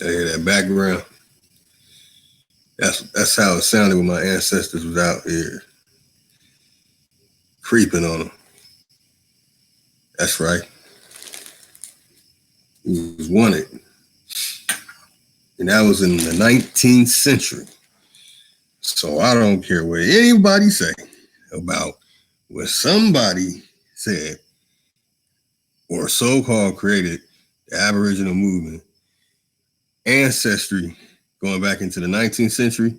I hear that background. That's how it sounded when my ancestors was out here creeping on them. That's right. He was wanted. And that was in the 19th century. So I don't care what anybody say about what somebody said or so-called created the Aboriginal movement, ancestry going back into the 19th century,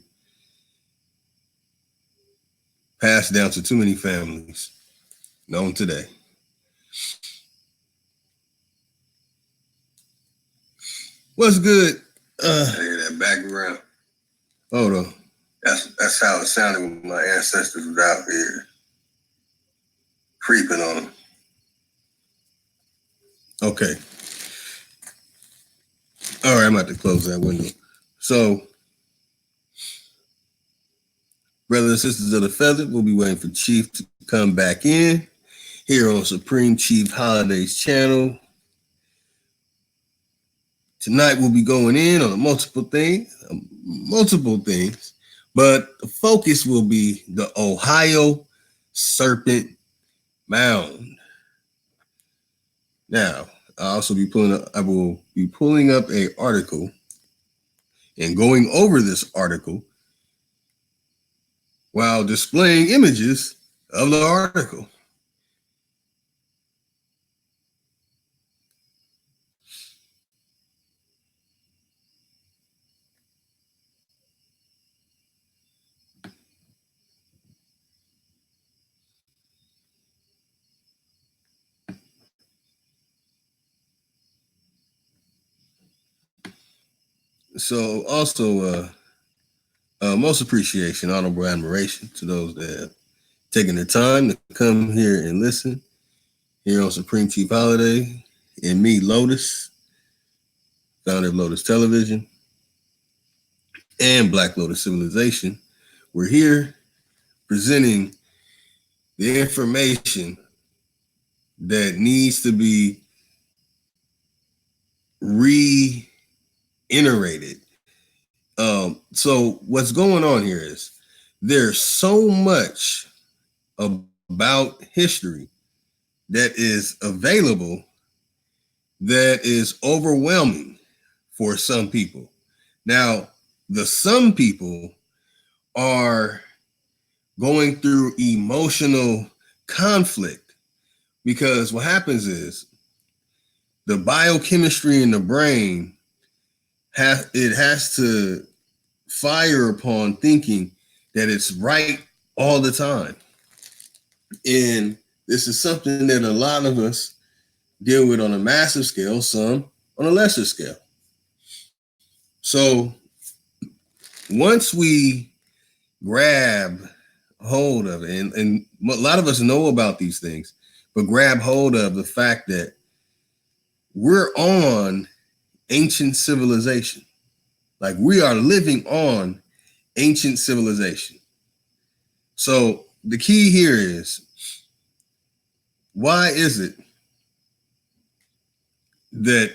passed down to too many families known today. What's good? I hear that background. Hold on. That's how it sounded when my ancestors was out here creeping on them. Okay. All right, I'm about to close that window. So, brothers and sisters of the feather, we'll be waiting for Chief to come back in here on Supreme Chief Holidays channel. Tonight we'll be going in on multiple things, but the focus will be the Ohio Serpent Mound. Now, I will be pulling up an article and going over this article while displaying images of the article. So also, most appreciation, honorable admiration to those that have taken the time to come here and listen here on Supreme Chief Holiday, and me, Lotus, founder of Lotus Television and Black Lotus Civilization. We're here presenting the information that needs to be reiterated. So what's going on here is there's so much about history that is available that is overwhelming for some people. Now, the some people are going through emotional conflict because what happens is the biochemistry in the brain has to fire upon thinking that it's right all the time. And this is something that a lot of us deal with on a massive scale, some on a lesser scale. So once we grab hold of it, and a lot of us know about these things, but grab hold of the fact that we're on ancient civilization. Like we are living on ancient civilization. So the key here is, why is it that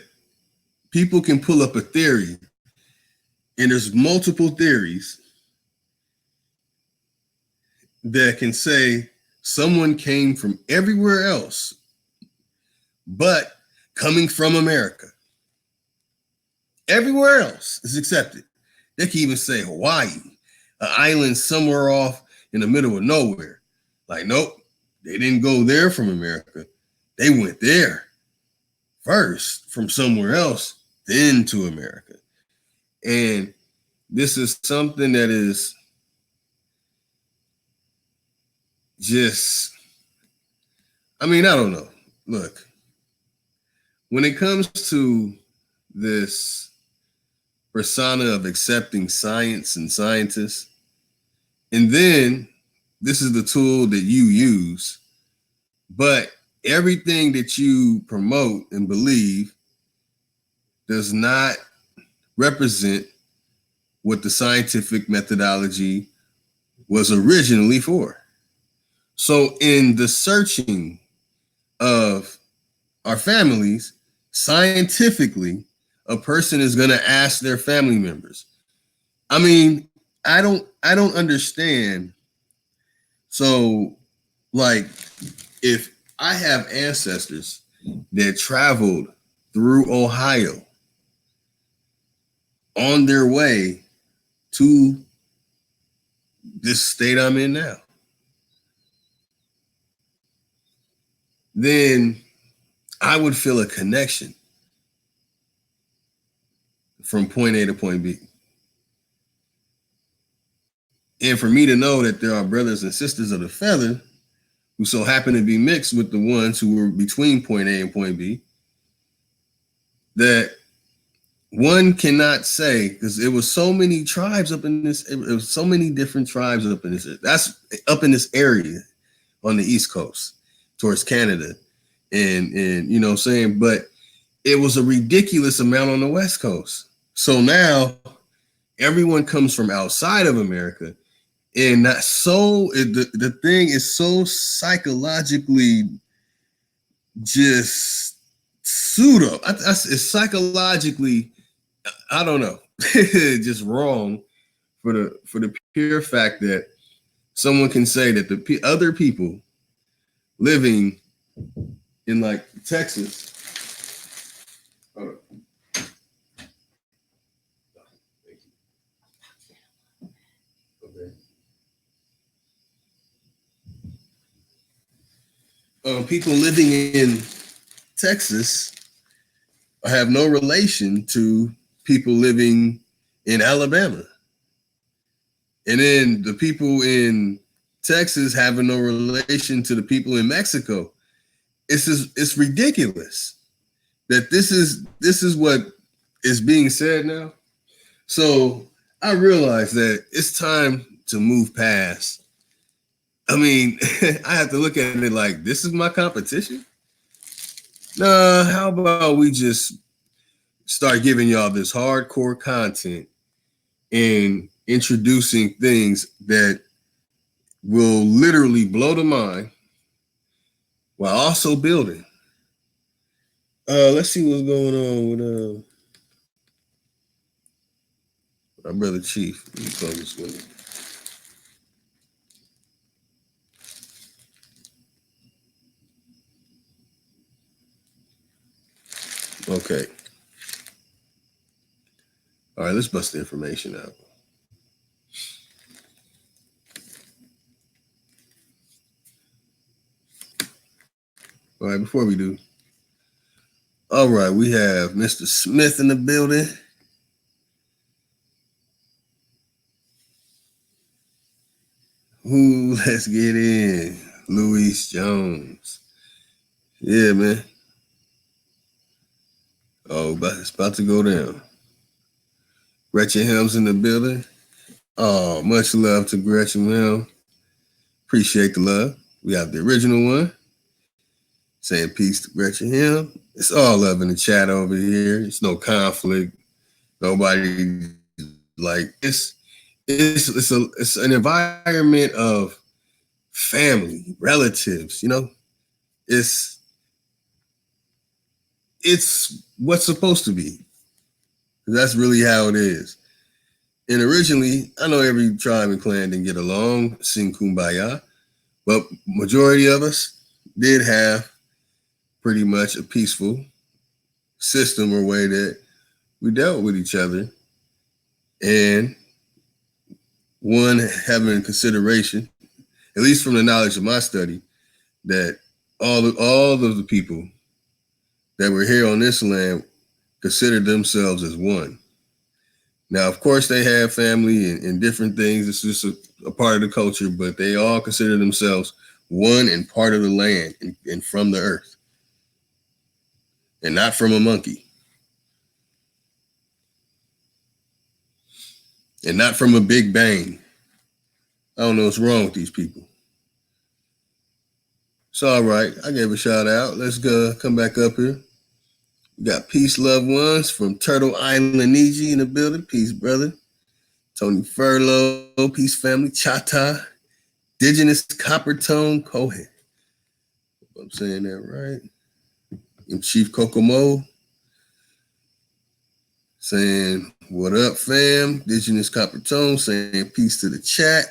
people can pull up a theory and there's multiple theories that can say someone came from everywhere else, but coming from America? Everywhere else is accepted. They can even say Hawaii, an island somewhere off in the middle of nowhere. Like, nope, they didn't go there from America. They went there first from somewhere else, then to America. And this is something that is just, I don't know. Look, when it comes to this persona of accepting science and scientists, and then this is the tool that you use, but everything that you promote and believe does not represent what the scientific methodology was originally for. So in the searching of our families, scientifically, a person is going to ask their family members. I mean, I don't understand. So, like, if I have ancestors that traveled through Ohio on their way to this state I'm in now, then I would feel a connection from point A to point B. And for me to know that there are brothers and sisters of the feather who so happen to be mixed with the ones who were between point A and point B, that one cannot say, because it was so many tribes up in this, it was so many different tribes up in this, that's up in this area on the East Coast towards Canada. And you know what I'm saying? But it was a ridiculous amount on the West Coast. So now everyone comes from outside of America. And that the thing is so psychologically just pseudo. It's psychologically, I don't know, just wrong for the pure fact that someone can say that the other people living in like Texas. People living in Texas have no relation to people living in Alabama. And then the people in Texas having no relation to the people in Mexico. It's ridiculous that this is what is being said now. So I realize that it's time to move past. I mean, I have to look at it like, this is my competition? Nah, how about we just start giving y'all this hardcore content and introducing things that will literally blow the mind while also building. Let's see what's going on with my brother Chief. Let me close this window. Okay. All right, let's bust the information out. All right, before we do, all right, we have Mr. Smith in the building. Ooh, let's get in. Luis Jones. Yeah, man. Oh, but it's about to go down. Gretchen Helms in the building. Oh, much love to Gretchen Helms. Appreciate the love. We have the original one saying peace to Gretchen Helms. It's all love in the chat over here. It's no conflict. Nobody like it's an environment of family, relatives, you know. It's what's supposed to be. That's really how it is. And originally, I know every tribe and clan didn't get along, sing kumbaya, but majority of us did have pretty much a peaceful system or way that we dealt with each other. And one having consideration, at least from the knowledge of my study, that all of the people that were here on this land considered themselves as one. Now, of course, they have family and different things. It's just a part of the culture, but they all consider themselves one and part of the land and from the earth, and not from a monkey, and not from a big bang. I don't know what's wrong with these people. It's all right. I gave a shout out. Let's go come back up here. We got peace, loved ones from Turtle Island, Niji in the building. Peace, brother. Tony Furlow, peace, family. Chata, Indigenous Copper Tone Cohen. I'm saying that right. And Chief Kokomo. saying, what up, fam? Indigenous Copper Tone saying peace to the chat.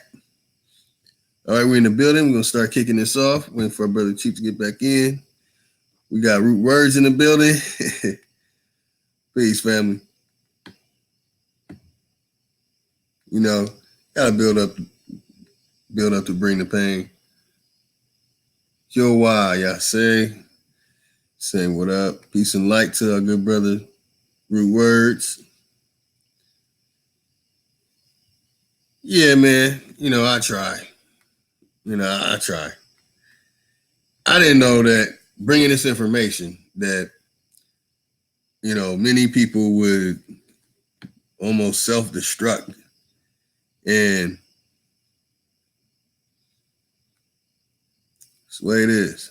All right, we're in the building. We're going to start kicking this off. Waiting for our brother Chief to get back in. We got Root Words in the building. Peace, family. You know, gotta build up to bring the pain. Yo, why y'all saying what up? Peace and light to our good brother Root Words. Yeah, man. You know, I try. I try. I didn't know that bringing this information that, many people would almost self-destruct. And that's the way it is.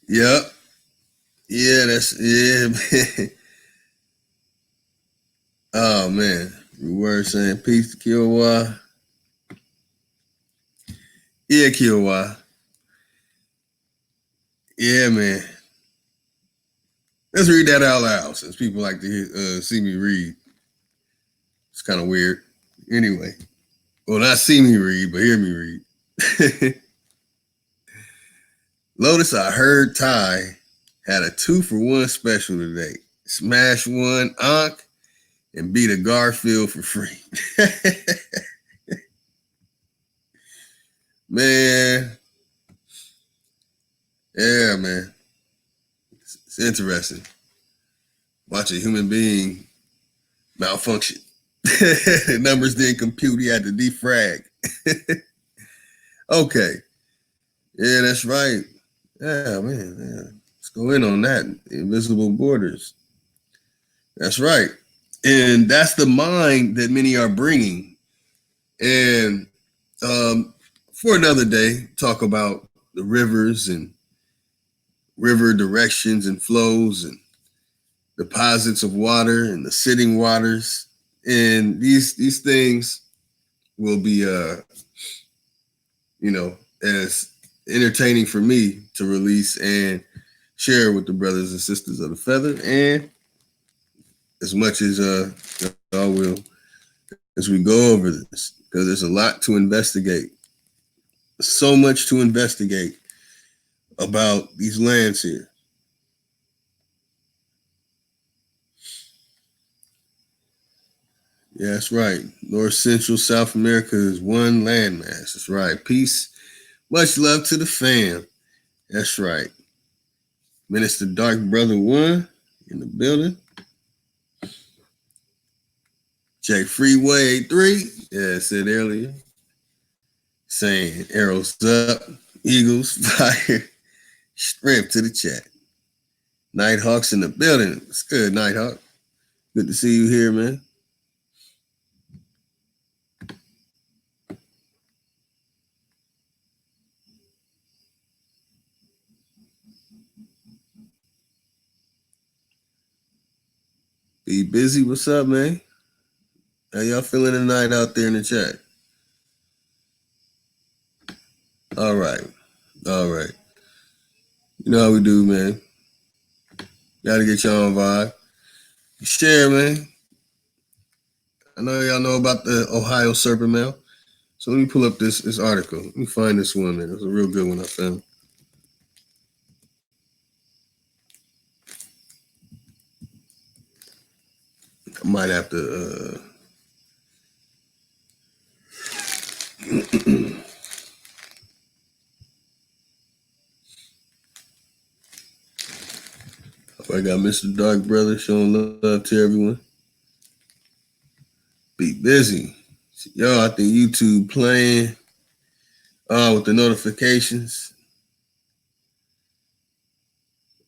Yep. Yeah, man. Oh, man. Word saying peace to Kiowa. Yeah, Kiowa. Yeah, man. Let's read that out loud since people like to see me read. It's kind of weird. Anyway. Well, not see me read, but hear me read. Lotus, I heard Ty had a 2-for-1 special today. Smash one Ankh and beat a Garfield for free. Man. Yeah, man. It's interesting. Watch a human being malfunction. The numbers didn't compute. He had to defrag. Okay. Yeah, that's right. Yeah, man. Yeah. Let's go in on that. Invisible borders. That's right. And that's the mind that many are bringing. And for another day, talk about the rivers and river directions and flows and deposits of water and the sitting waters. And these things will be, as entertaining for me to release and share with the brothers and sisters of the feather, and as much as I will as we go over this, because there's a lot to investigate. So much to investigate about these lands here. Yeah, that's right. North Central South America is one landmass. That's right. Peace. Much love to the fam. That's right. Minister Dark Brother 1 in the building. J Freeway 3, yeah, I said earlier. Saying arrows up, eagles, fire, strength to the chat. Nighthawks in the building. It's good, Nighthawk. Good to see you here, man. Be busy. What's up, man? How y'all feeling tonight out there in the chat? All right. You know how we do, man. Gotta get y'all on vibe. Share, man. I know y'all know about the Ohio Serpent Mound. So let me pull up this article. Let me find this one, man. It was a real good one I found. I might have to I got Mr. Dark Brother showing love to everyone. Be busy. Yo, I think YouTube playing with the notifications.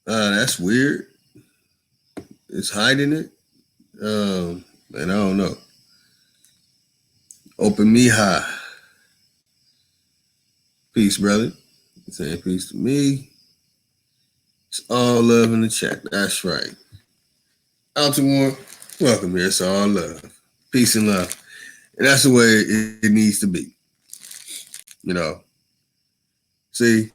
That's weird. It's hiding it. Man, I don't know. Open me high. Peace, brother. Saying peace to me. It's all love in the chat. That's right. Out to one. Welcome here. It's all love. Peace and love. And that's the way it needs to be. You know. See,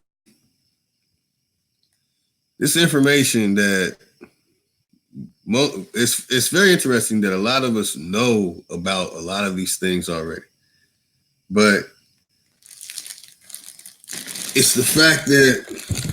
this information that it's very interesting that a lot of us know about a lot of these things already, but it's the fact that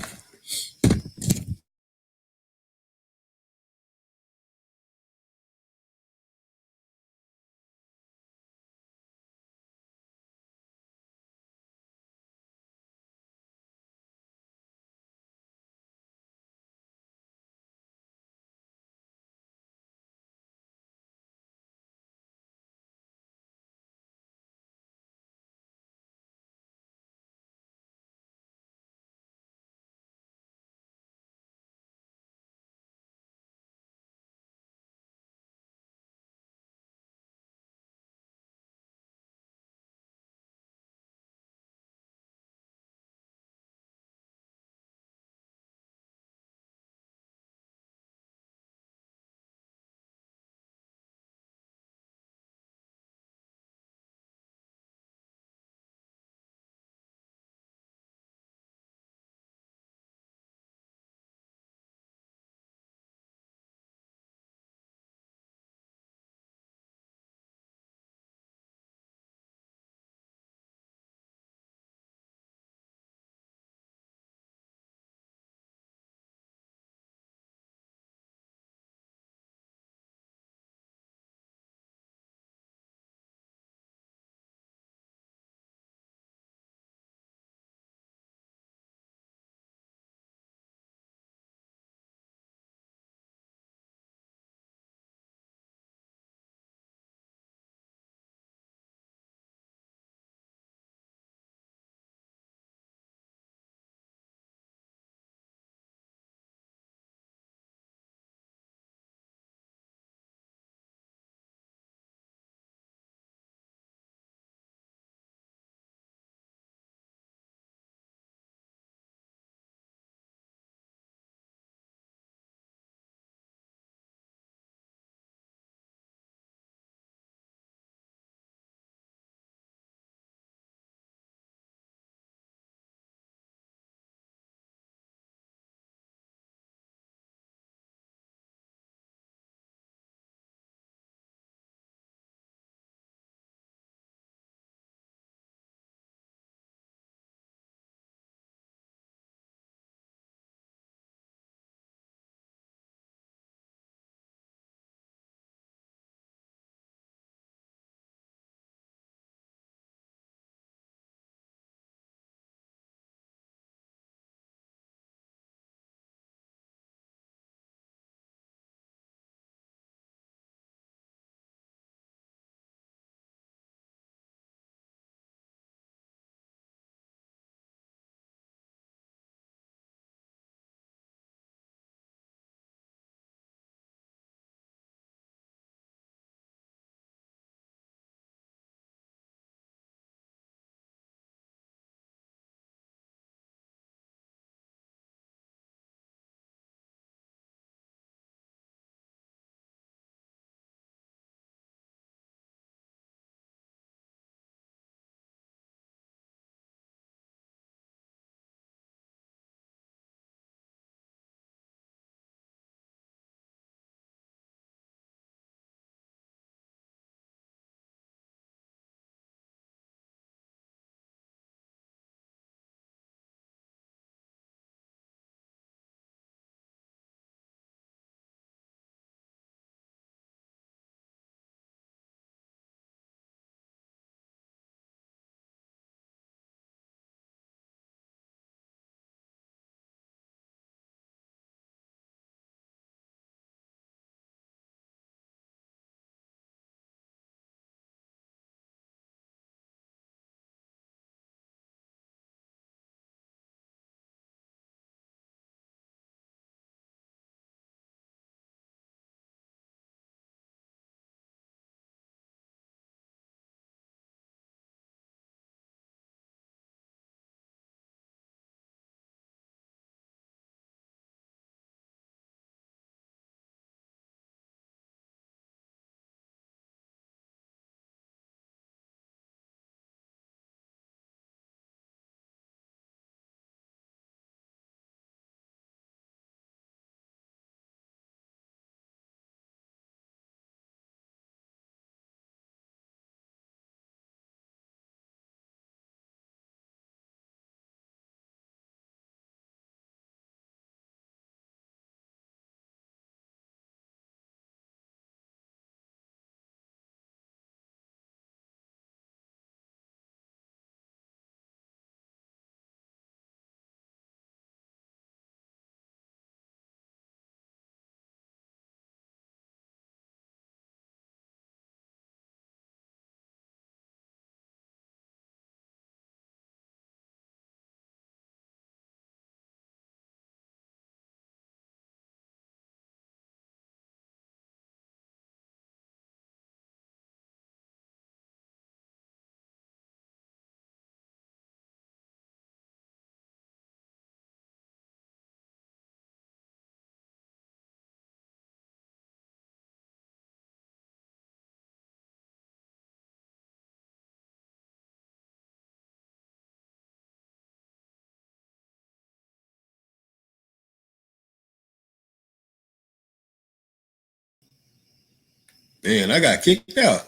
Man, I got kicked out.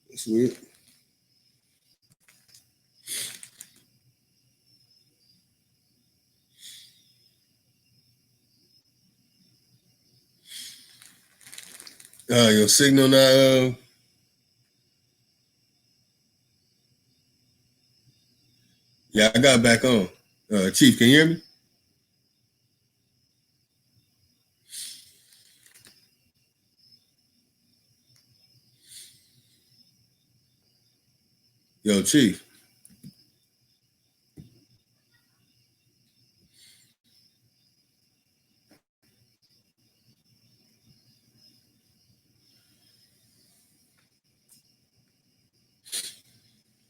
That's weird. Your signal not. Yeah, I got back on. Chief, can you hear me? Yo, Chief.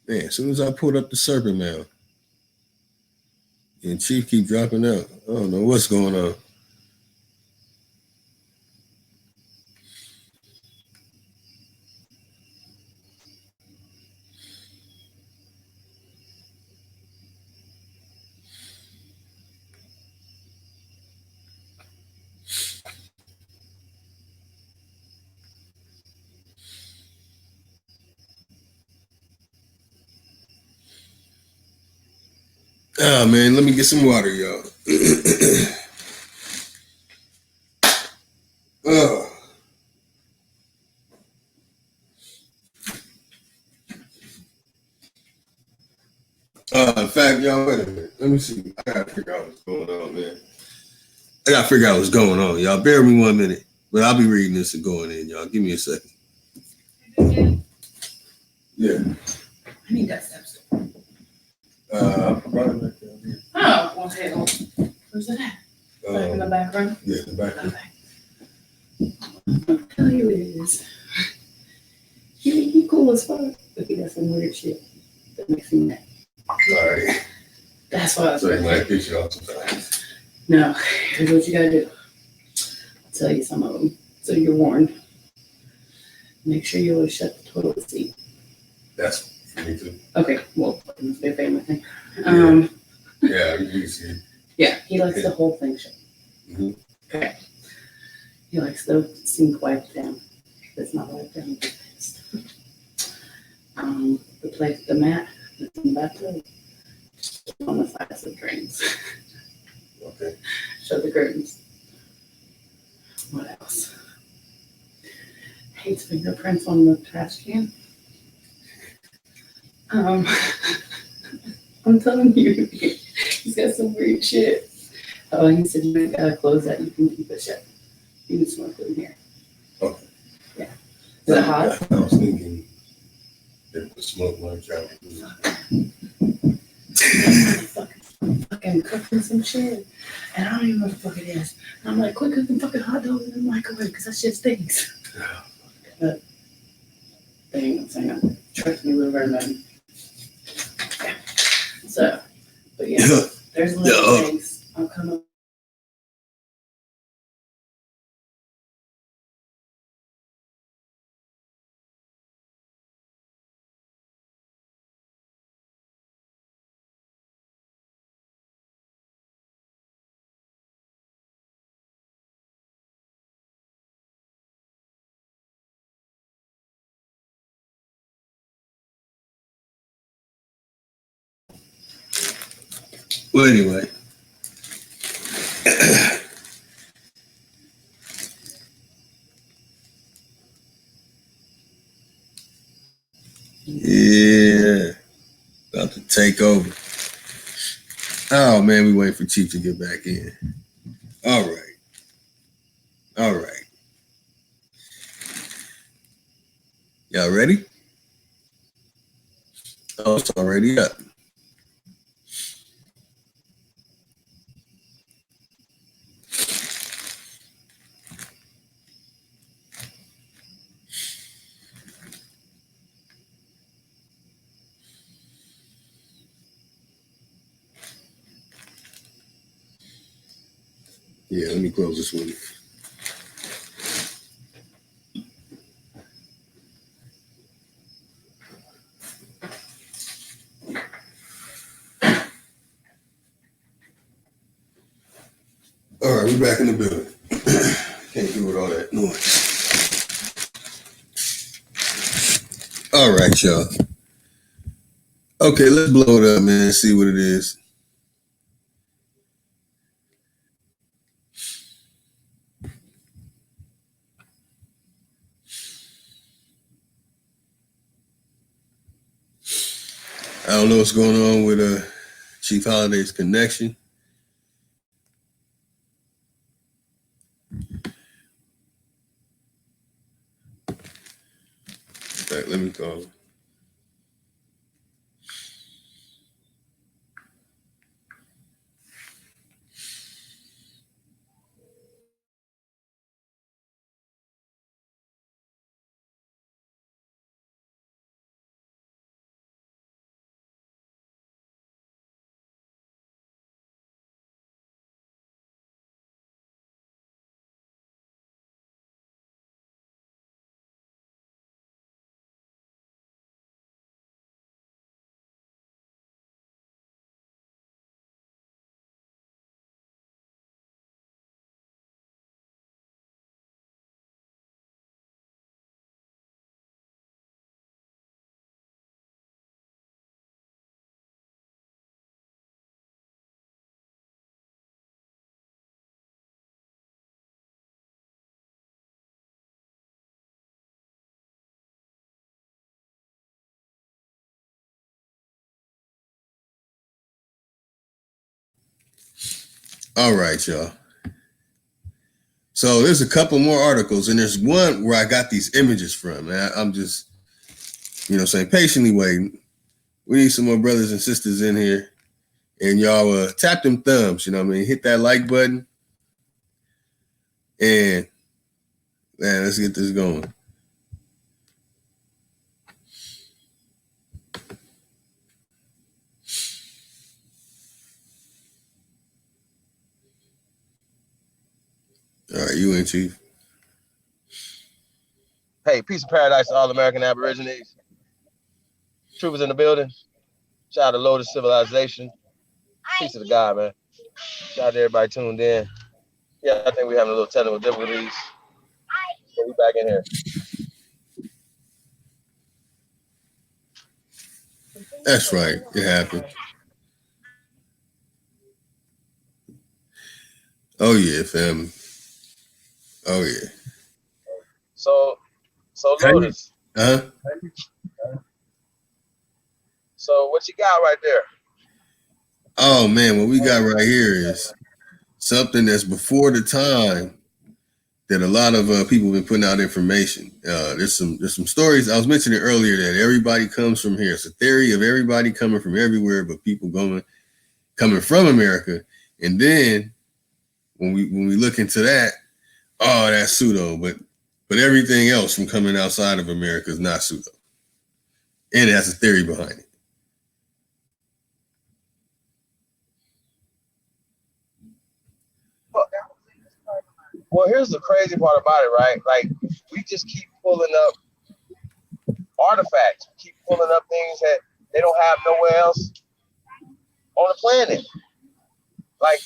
Man, as soon as I pulled up the Serpent Mound, and Chief keep dropping out. I don't know what's going on. Oh man, let me get some water, y'all. Oh. In fact, y'all, wait a minute. Let me see. I gotta figure out what's going on, man. I gotta figure out what's going on, y'all. Bear with me 1 minute, but I'll be reading this and going in, y'all. Give me a second. Yeah. I need that step stool. I brought it back down here. Oh, well, hell. Where's it at? Back in the back room? Yeah, the back room. Okay. I'll tell you it is. He cool as fuck, but he does some weird shit that makes me mad. All right. That's why I was So you might piss you off sometimes. No, here's what you gotta do. I'll tell you some of them, so you're warned. Make sure you always shut the toilet seat. That's for me too. Okay, well, it must be a family thing. Yeah, you see it. Yeah, he likes the whole thing shut. Mm-hmm. Okay. He likes the sink wiped down. If it's not wiped down, he'll get pissed. The mat that's in the bathtub on the sides of the drains. Okay. Shut the curtains. What else? Hates fingerprints on the trash can. I'm telling you, he's got some weird shit. Oh, he said you ain't gotta close that. You can keep it shut. You can smoke it in here. Okay. Yeah. Is it hot? I was thinking that the smoke might try fucking cooking some shit. And I don't even know what the fuck it is. And I'm like, quit cooking fucking hot dogs in the microwave because that shit stinks. But they ain't gonna say nothing. Trust me, we're very bad. Yeah. So, but yeah, there's little things. I'll come up. Well, anyway. Yeah. About to take over. Oh, man, we waiting for Chief to get back in. All right. All right. Y'all ready? Oh, it's already up. Yeah, let me close this one. All right, we're back in the building. Can't do with all that noise. All right, y'all. Okay, let's blow it up, man, and see what it is. I don't know what's going on with Chief Holiday's connection. In fact, let me call him. All right, y'all. So there's a couple more articles, and there's one where I got these images from. And I'm just, saying, patiently waiting. We need some more brothers and sisters in here. And y'all tap them thumbs, hit that like button. And man, let's get this going. All right, you in, Chief. Hey, peace of paradise to all American Aborigines. Troopers in the building. Shout out to Lotus Civilization. Peace of the God, man. Shout out to everybody tuned in. Yeah, I think we're having a little technical difficulties. So we back in here. That's right. It happened. Oh, yeah, family. Oh, yeah. So Lotus. Uh-huh. So what you got right there? Oh, man, what we got right here is something that's before the time that a lot of people have been putting out information. There's some stories. I was mentioning earlier that everybody comes from here. It's a theory of everybody coming from everywhere, but people coming from America. And then when we look into that, oh, that's pseudo. But everything else from coming outside of America is not pseudo. And it has a theory behind it. Well, here's the crazy part about it, right? Like, we just keep pulling up artifacts. We keep pulling up things that they don't have nowhere else on the planet. Like,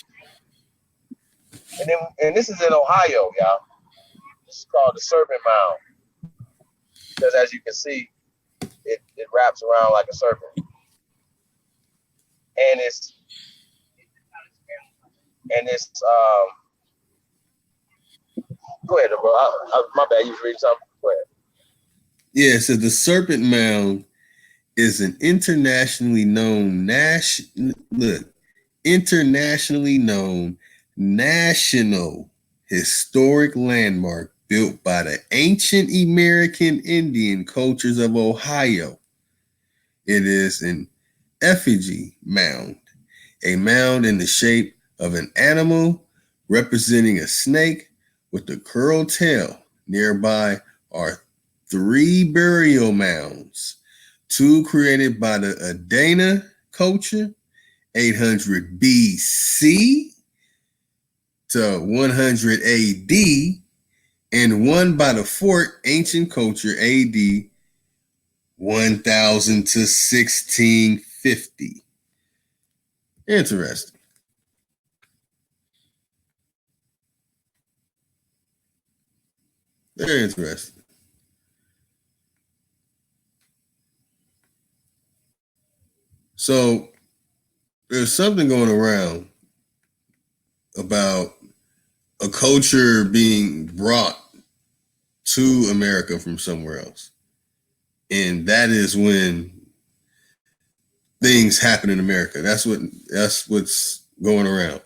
and this is in Ohio, y'all. This is called the Serpent Mound. Because as you can see, it wraps around like a serpent. And it's go ahead, bro. My bad, you was reading something. Go ahead. Yeah, so the Serpent Mound is an internationally known national historic landmark built by the ancient American Indian cultures of Ohio. It is an effigy mound, a mound in the shape of an animal representing a snake with a curled tail. Nearby are 3 burial mounds, 2 created by the Adena culture, 800 BC to 100 AD, and 1 by the Fort ancient culture AD 1000 to 1650. Interesting. Very interesting. So there's something going around about a culture being brought to America from somewhere else. And that is when things happen in America. That's what's going around.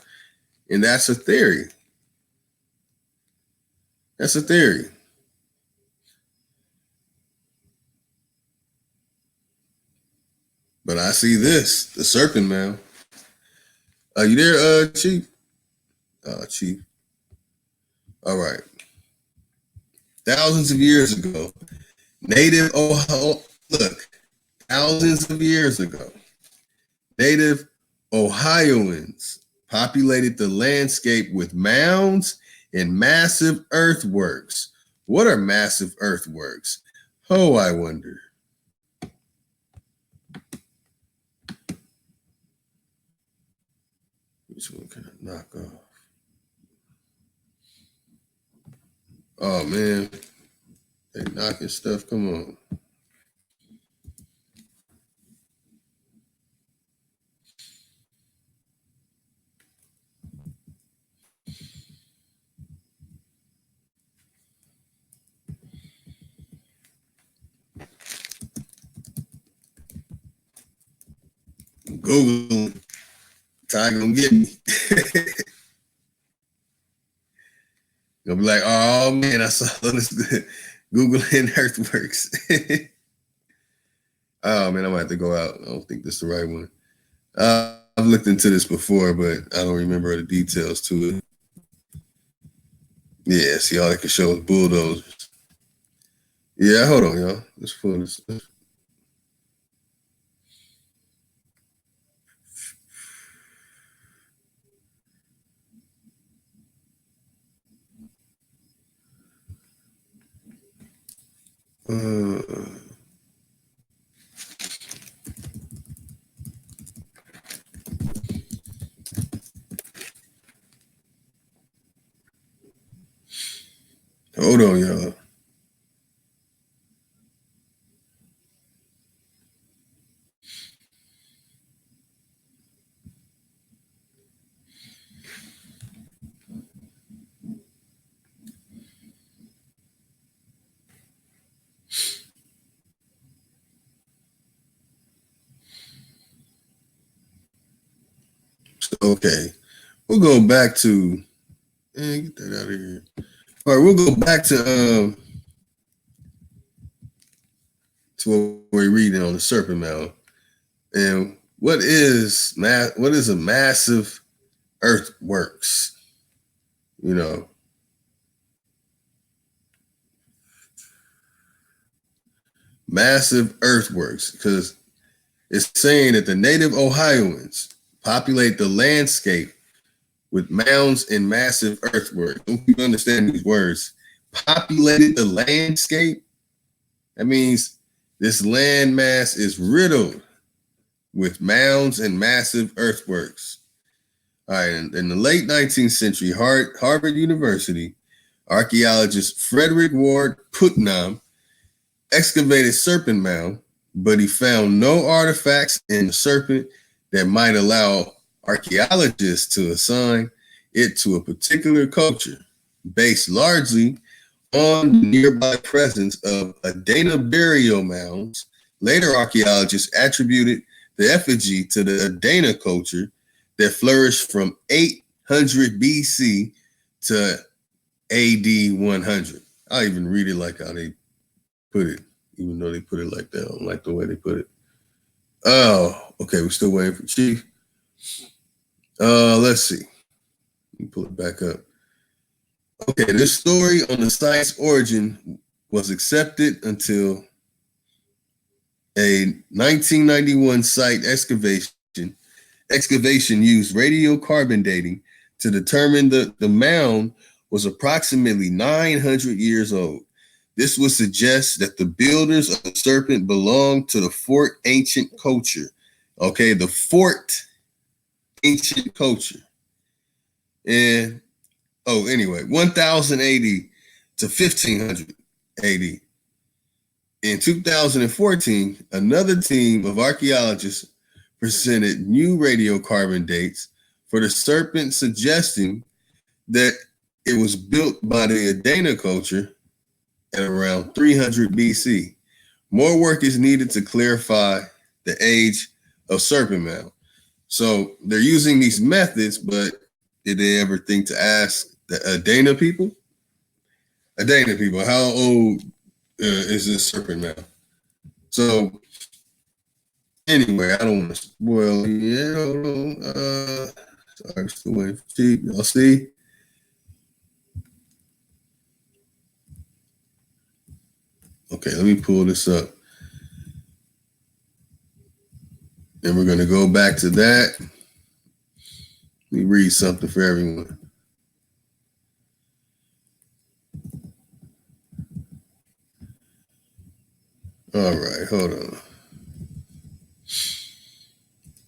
And that's a theory. That's a theory. But I see this, the Serpent Mound. Are you there, Chief? Chief. All right. Thousands of years ago, thousands of years ago, native Ohioans populated the landscape with mounds and massive earthworks. What are massive earthworks? Oh, I wonder. Which one can I knock off? Oh, man. They knocking stuff. Come on. Google. Ty gonna get me. Gonna be like, oh man, I saw this Googling earthworks. Oh man, I might have to go out. I don't think this is the right one. I've looked into this before, but I don't remember the details to it. Yeah, see, all I can show is bulldozers. Yeah, hold on, y'all. Let's pull this. Hold on, y'all. Okay, we'll go back to. Get that out of here. All right, we'll go back to what we're reading on the Serpent Mound. And what is a massive earthworks? You know, massive earthworks, because it's saying that the native Ohioans populate the landscape with mounds and massive earthworks. Don't you understand these words? Populated the landscape. That means this landmass is riddled with mounds and massive earthworks. All right, in the late 19th century, Harvard University archaeologist Frederick Ward Putnam excavated Serpent Mound, but he found no artifacts in the serpent that might allow archaeologists to assign it to a particular culture, based largely on the nearby presence of Adena burial mounds. Later archaeologists attributed the effigy to the Adena culture that flourished from 800 BC to AD 100. I'll even read it like how they put it, even though they put it like that. I don't like the way they put it. Oh, okay. We're still waiting for Chief. Let's see. Let me pull it back up. Okay, this story on the site's origin was accepted until a 1991 site excavation used radiocarbon dating to determine the mound was approximately 900 years old. This would suggest that the builders of the serpent belonged to the Fort Ancient culture. Okay, the Fort Ancient culture. And anyway, 1000 AD, to 1500 AD. In 2014, another team of archaeologists presented new radiocarbon dates for the serpent, suggesting that it was built by the Adena culture at around 300 BC. More work is needed to clarify the age of Serpent Mound. So they're using these methods, but did they ever think to ask the Adena people? Adena people, how old is this Serpent Mound? So anyway, I don't want to spoil. Yeah, hold on. Sorry, still waiting for Chief. Y'all see? Okay, let me pull this up. And we're going to go back to that. Let me read something for everyone. All right, hold on.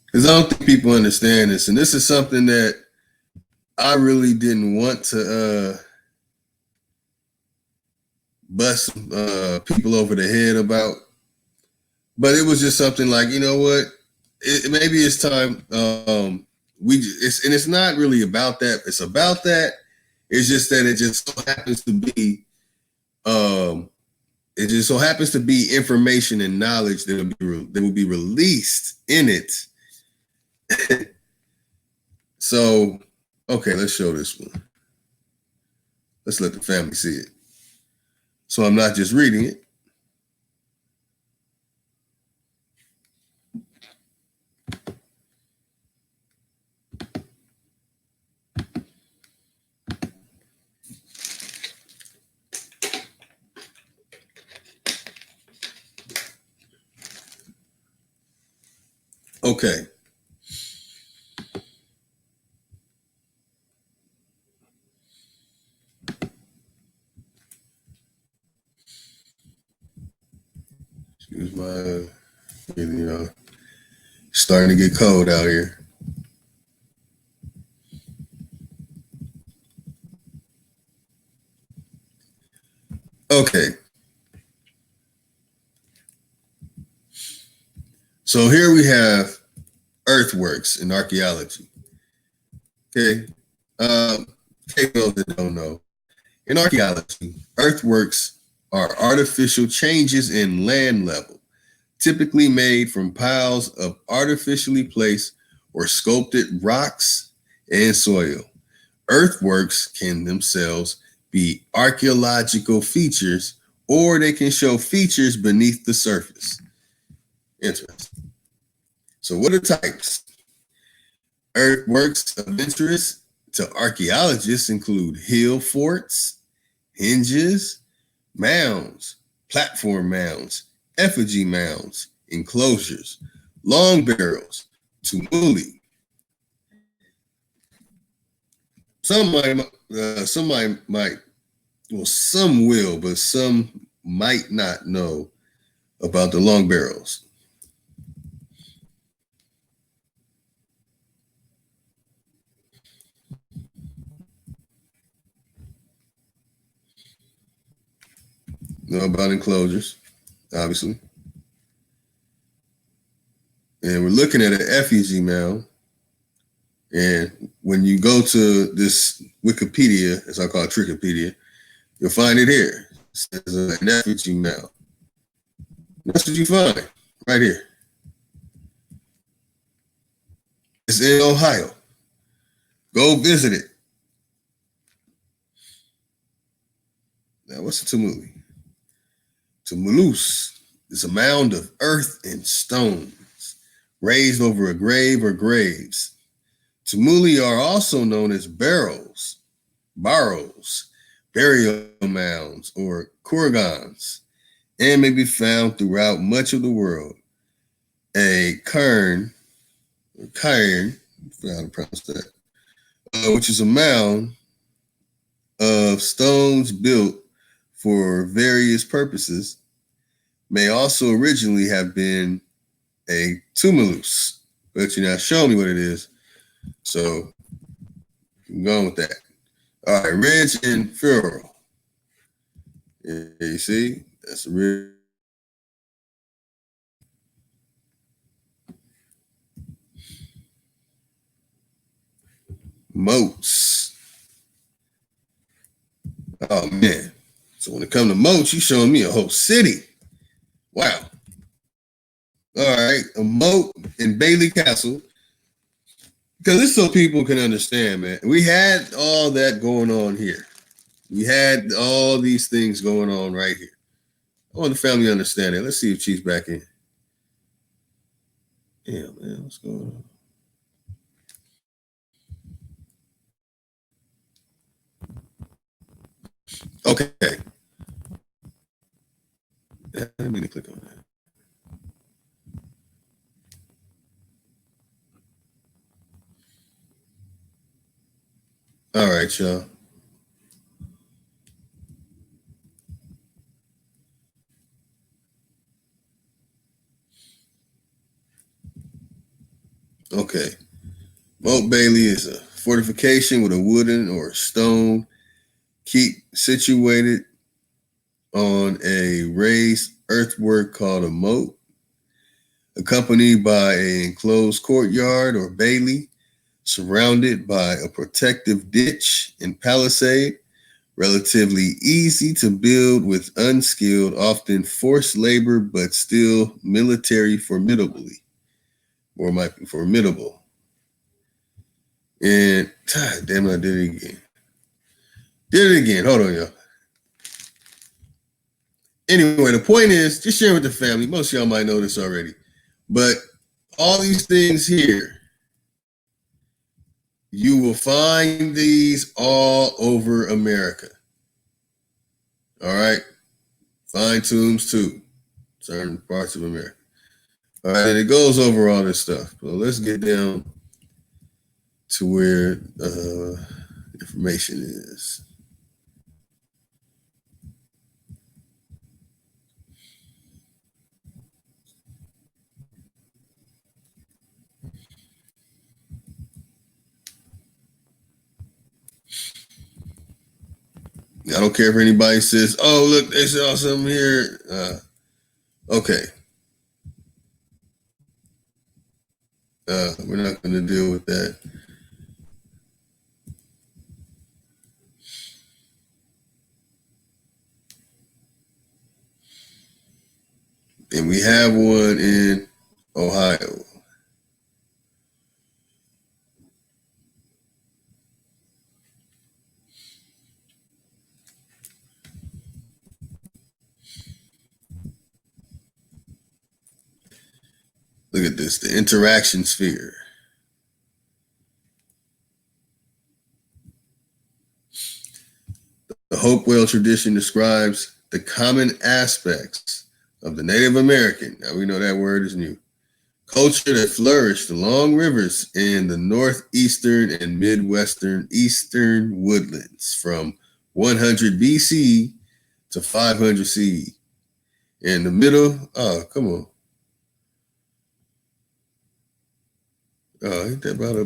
Because I don't think people understand this. And this is something that I really didn't want to bust people over the head about. But it was just something like, you know what? Maybe it's time. It's not really about that. It's about that. It's just that it just so happens to be it just so happens to be information and knowledge that will be released in it. So, okay, let's show this one. Let's let the family see it. So I'm not just reading it. Okay. Excuse my, starting to get cold out here. Okay. So here we have earthworks in archaeology. Okay. Those that don't know, in archaeology, earthworks are artificial changes in land level, typically made from piles of artificially placed or sculpted rocks and soil. Earthworks can themselves be archaeological features, or they can show features beneath the surface. Interesting. So what are types? Earthworks of interest to archaeologists include hill forts, hinges, mounds, platform mounds, effigy mounds, enclosures, long barrels, tumuli. Some will, but some might not know about the long barrels. Know about enclosures, obviously. And we're looking at an effigy mound. And when you go to this Wikipedia, as I call it, Trickopedia, you'll find it here. It says an effigy mound. That's what you find right here. It's in Ohio. Go visit it. Now, what's a tumuli? Tumulus is a mound of earth and stones raised over a grave or graves. Tumuli are also known as barrows, burial mounds, or kurgans, and may be found throughout much of the world. A cairn, I forgot how to pronounce that, which is a mound of stones built for various purposes, may also originally have been a tumulus. But you now show me what it is. So I'm going with that. All right, ridge and furrow. Yeah, you see, that's a real moats. Oh man. So when it comes to moats, you showing me a whole city. Wow. All right. A moat in Bailey Castle. Because it's so people can understand, man. We had all that going on here. We had all these things going on right here. I want the family to understand it. Let's see if Chief's back in. Yeah, man. What's going on? Okay. I didn't mean to click on that. All right, y'all. Okay. Moat Bailey is a fortification with a wooden or stone keep situated on a raised earthwork called a moat, accompanied by an enclosed courtyard or bailey, surrounded by a protective ditch and palisade, relatively easy to build with unskilled, often forced labor, but still military formidably, or might be formidable. And God damn it, I did it again. Did it again. Hold on, y'all. Anyway, the point is, just share with the family. Most of y'all might know this already. But all these things here, you will find these all over America. All right? Find tombs too. Certain parts of America. All right, and it goes over all this stuff. So let's get down to where information is. I don't care if anybody says, "Oh, look, they saw something here." Okay. We're not going to deal with that. And we have one in Ohio. Look at this, the interaction sphere. The Hopewell tradition describes the common aspects of the Native American, now we know that word is new, culture that flourished along rivers in the northeastern and midwestern eastern woodlands from 100 BC to 500 CE. In the middle, oh, come on. Oh, ain't that about a...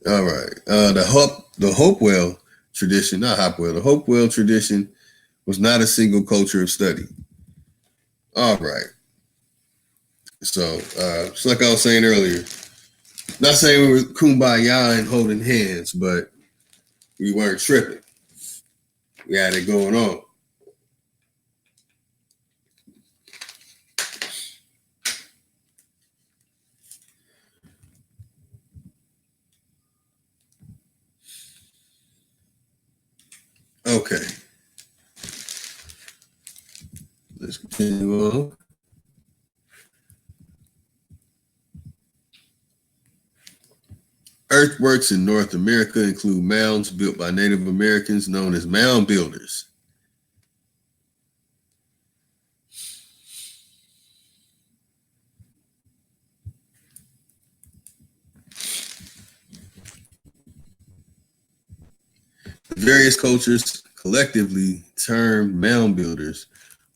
All right. The Hopewell tradition, not Hopewell, the Hopewell tradition was not a single culture of study. All right. So, it's like I was saying earlier, not saying we were kumbaya and holding hands, but we weren't tripping. We had it going on. Okay. Let's continue on. Earthworks in North America include mounds built by Native Americans known as mound builders. Various cultures, collectively termed mound builders,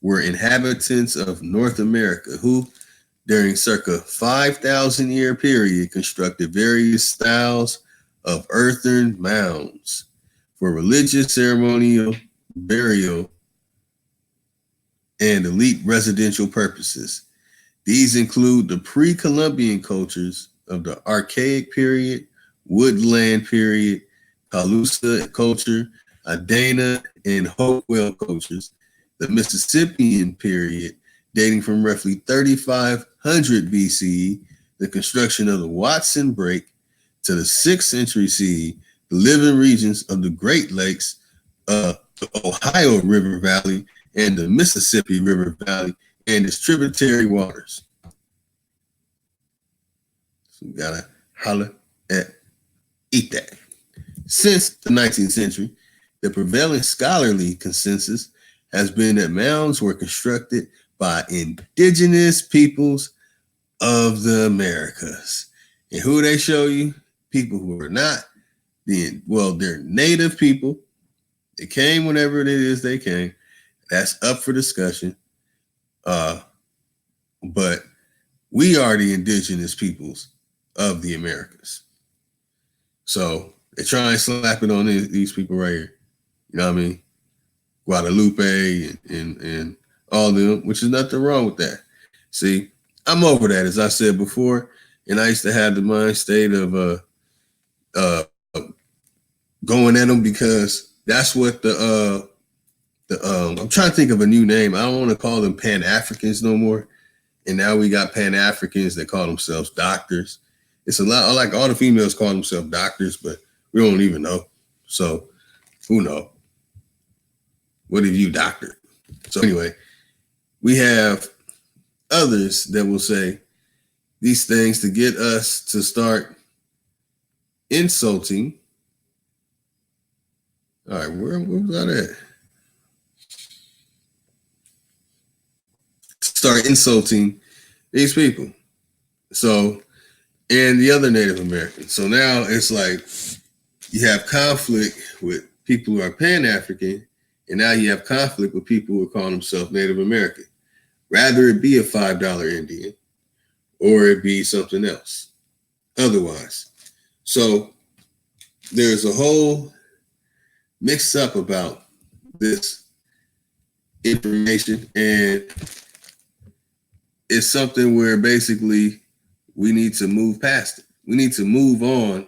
were inhabitants of North America who during circa 5,000 year period constructed various styles of earthen mounds for religious, ceremonial, burial, and elite residential purposes. These include the pre-Columbian cultures of the Archaic period, Woodland period, Calusa culture, Adena, and Hopewell cultures, the Mississippian period, dating from roughly 3500 BCE, the construction of the Watson Break, to the 6th century CE, the living regions of the Great Lakes, the Ohio River Valley, and the Mississippi River Valley and its tributary waters. So we gotta holler at eat that. Since the 19th century, the prevailing scholarly consensus has been that mounds were constructed by indigenous peoples of the Americas. And who they show you? People who are not they're native people. They came whenever it is they came. That's up for discussion. But we are the indigenous peoples of the Americas. So they try and slap it on these people right here. You know what I mean? Guadalupe and all of them, which is nothing wrong with that. See, I'm over that, as I said before, and I used to have the mind state of going at them because that's what I'm trying to think of a new name. I don't want to call them Pan-Africans no more. And now we got Pan-Africans that call themselves doctors. It's a lot, like all the females call themselves doctors, but we don't even know. So who knows? What have you doctored? So anyway, we have others that will say these things to get us to start insulting. All right, where was that at? Start insulting these people. So, and the other Native Americans. So now it's like you have conflict with people who are Pan-African, and now you have conflict with people who call themselves Native American. Rather it be a $5 Indian or it be something else otherwise. So there's a whole mix up about this information, and it's something where basically we need to move past it. We need to move on.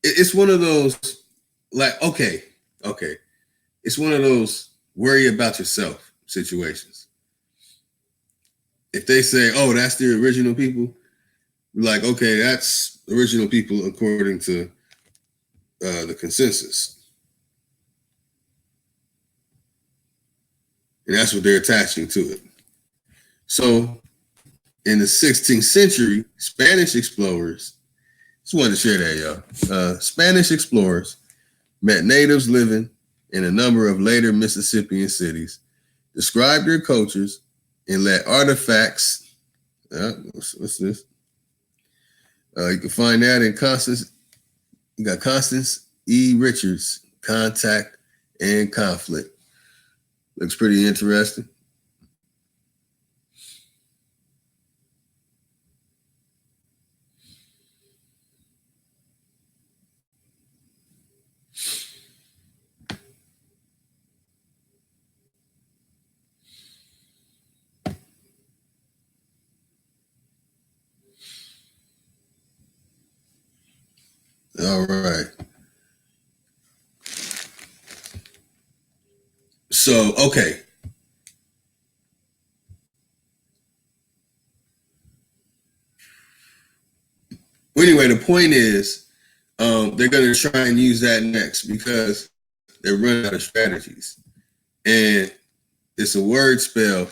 It's one of those, like, okay. It's one of those worry about yourself situations. If they say, oh, that's the original people, we're like, okay, that's original people according to the consensus. And that's what they're attaching to it. So in the 16th century, Spanish explorers, just wanted to share that, y'all. Spanish explorers met natives living in a number of later Mississippian cities, described their cultures, and let artifacts, what's this? You can find that in Constance E. Richards, Contact and Conflict. Looks pretty interesting. All right. So, okay. Well, anyway, the point is, they're going to try and use that next because they're running out of strategies. And it's a word spell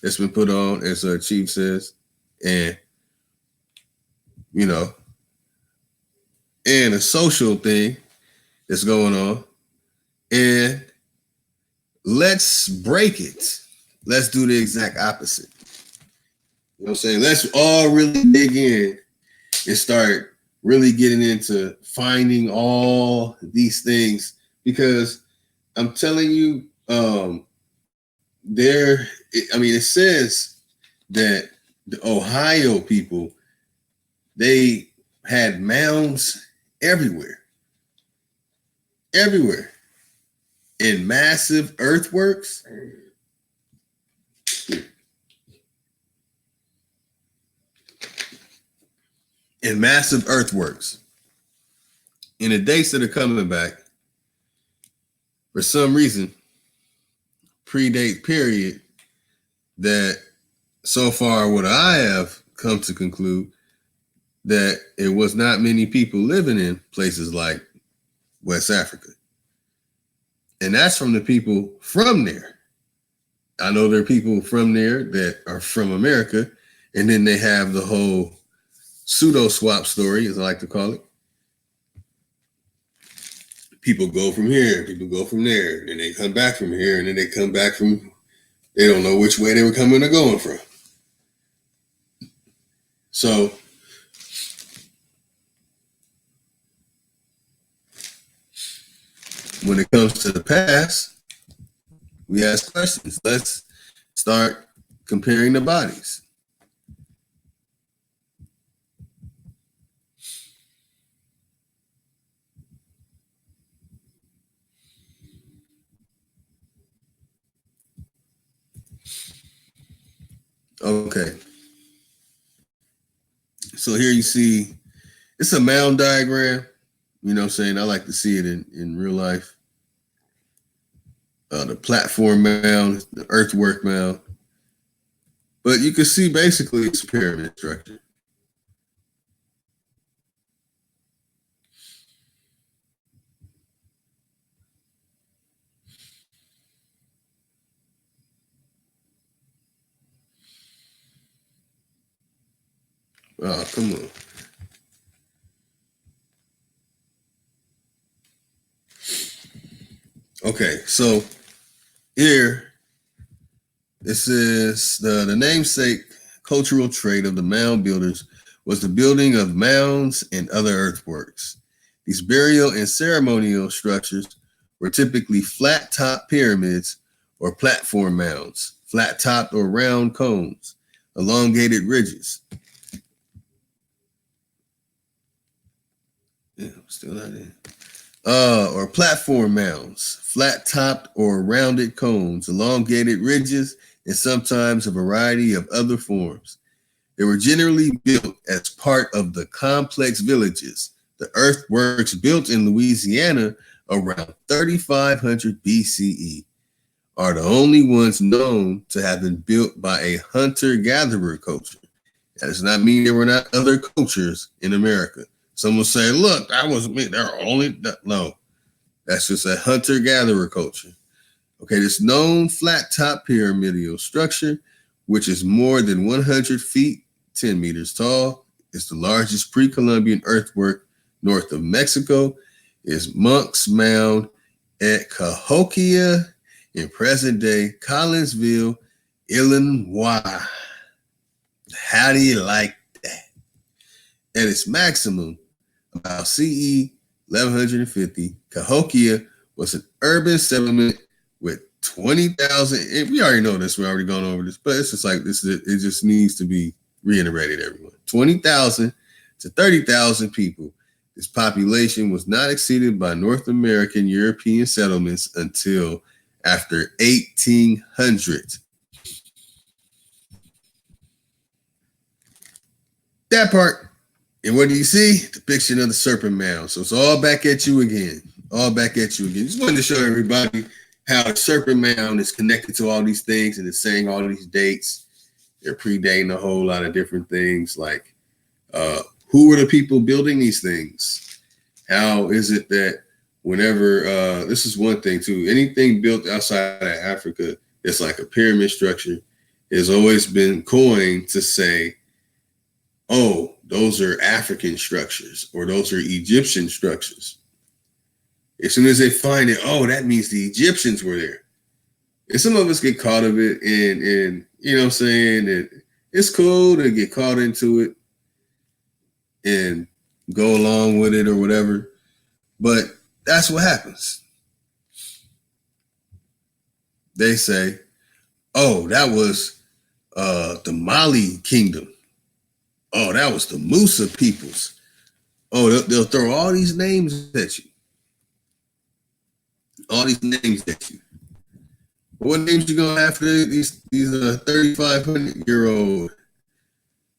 that's been put on, as Chief says, and, and a social thing that's going on. And let's break it. Let's do the exact opposite. You know what I'm saying? Let's all really dig in and start really getting into finding all these things, because I'm telling you, it says that the Ohio people, they had mounds everywhere, in massive earthworks. In massive earthworks. In the dates that are coming back, for some reason, predate period, that so far what I have come to conclude that it was not many people living in places like West Africa. And that's from the people from there. I know there are people from there that are from America, and then they have the whole pseudo swap story, as I like to call it. People go from here, people go from there, and they come back from here, and then they come back from, they don't know which way they were coming or going from. So when it comes to the past, we ask questions. Let's start comparing the bodies. Okay. So here you see, it's a mound diagram. You know what I'm saying? I like to see it in real life. The platform mound, the earthwork mound. But you can see basically it's a pyramid structure. Oh, come on. Okay, so here, this is the namesake cultural trait of the mound builders was the building of mounds and other earthworks. These burial and ceremonial structures were typically flat-top pyramids or platform mounds, flat-topped or round cones, elongated ridges. Yeah, still not in. Or platform mounds, flat-topped or rounded cones, elongated ridges, and sometimes a variety of other forms. They were generally built as part of the complex villages, the earthworks built in Louisiana around 3500 BCE, are the only ones known to have been built by a hunter-gatherer culture. That does not mean there were not other cultures in America. Some will say, look, that wasn't me. There are only, no, that's just a hunter-gatherer culture. Okay, this known flat-top pyramidal structure, which is more than 100 feet, 10 meters tall, is the largest pre-Columbian earthwork north of Mexico, is Monk's Mound at Cahokia in present-day Collinsville, Illinois. How do you like that? At its maximum, about CE 1150, Cahokia was an urban settlement with 20,000. We already know this. We've already gone over this, but it's just like this. It just needs to be reiterated, everyone. 20,000 to 30,000 people. This population was not exceeded by North American European settlements until after 1800. That part. And what do you see? Depiction of the Serpent Mound. So it's all back at you again. All back at you again. Just wanted to show everybody how the Serpent Mound is connected to all these things, and it's saying all these dates. They're predating a whole lot of different things, like who were the people building these things? How is it that whenever, this is one thing too, anything built outside of Africa that's like a pyramid structure has always been coined to say, oh, those are African structures or those are Egyptian structures. As soon as they find it, oh, that means the Egyptians were there. And some of us get caught of it, and you know what I'm saying? It's cool to get caught into it and go along with it or whatever. But that's what happens. They say, oh, that was The Mali Kingdom. Oh, that was the Musa peoples. Oh, they'll throw all these names at you. All these names at you. What names you gonna have for these 3,500-year-old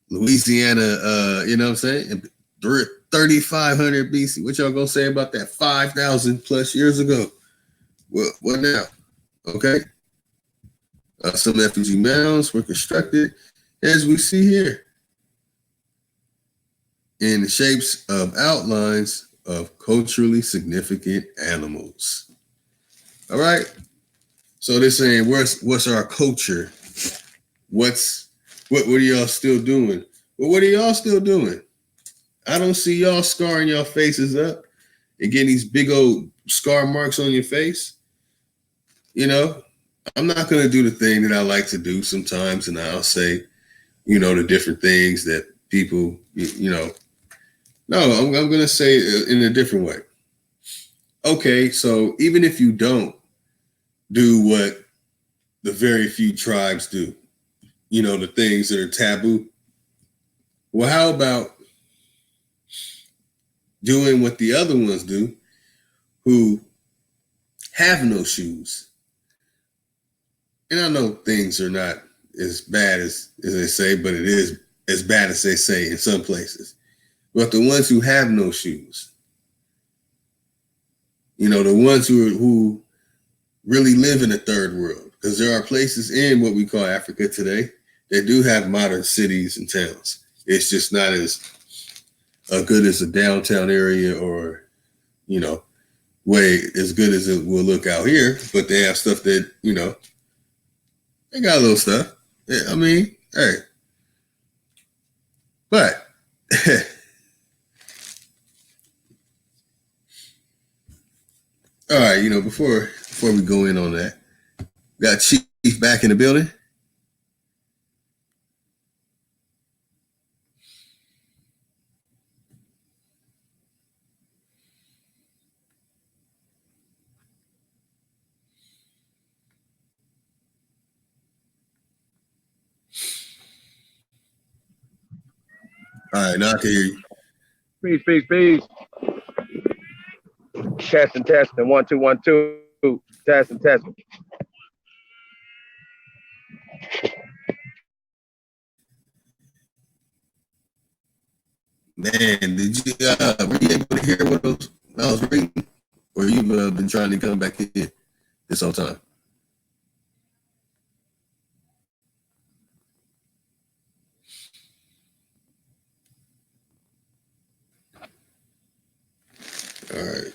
Louisiana? You know what I'm saying? 3,500 BC. What y'all gonna say about that 5,000 plus years ago? What now? Okay. Some effigy mounds were constructed, as we see here, in the shapes of outlines of culturally significant animals. All right. So they're saying, what's our culture? What are y'all still doing? Well, what are y'all still doing? I don't see y'all scarring your faces up and getting these big old scar marks on your face. You know, I'm not going to do the thing that I like to do sometimes, and I'll say, the different things that people, no, I'm going to say it in a different way. Okay, so even if you don't do what the very few tribes do, the things that are taboo, well, how about doing what the other ones do who have no shoes? And I know things are not as bad as they say, but it is as bad as they say in some places. But the ones who have no shoes, the ones who really live in the third world, because there are places in what we call Africa today that do have modern cities and towns. It's just not as good as a downtown area or, way as good as it will look out here. But they have stuff that, they got a little stuff. Yeah, I mean, hey. But all right, before we go in on that, got Chief back in the building. All right, now I can hear you. Peace. Testing. 1, 2, 1, 2. Testing. Man, did you were you able to hear what I was reading, or you've been trying to come back in this whole time? All right.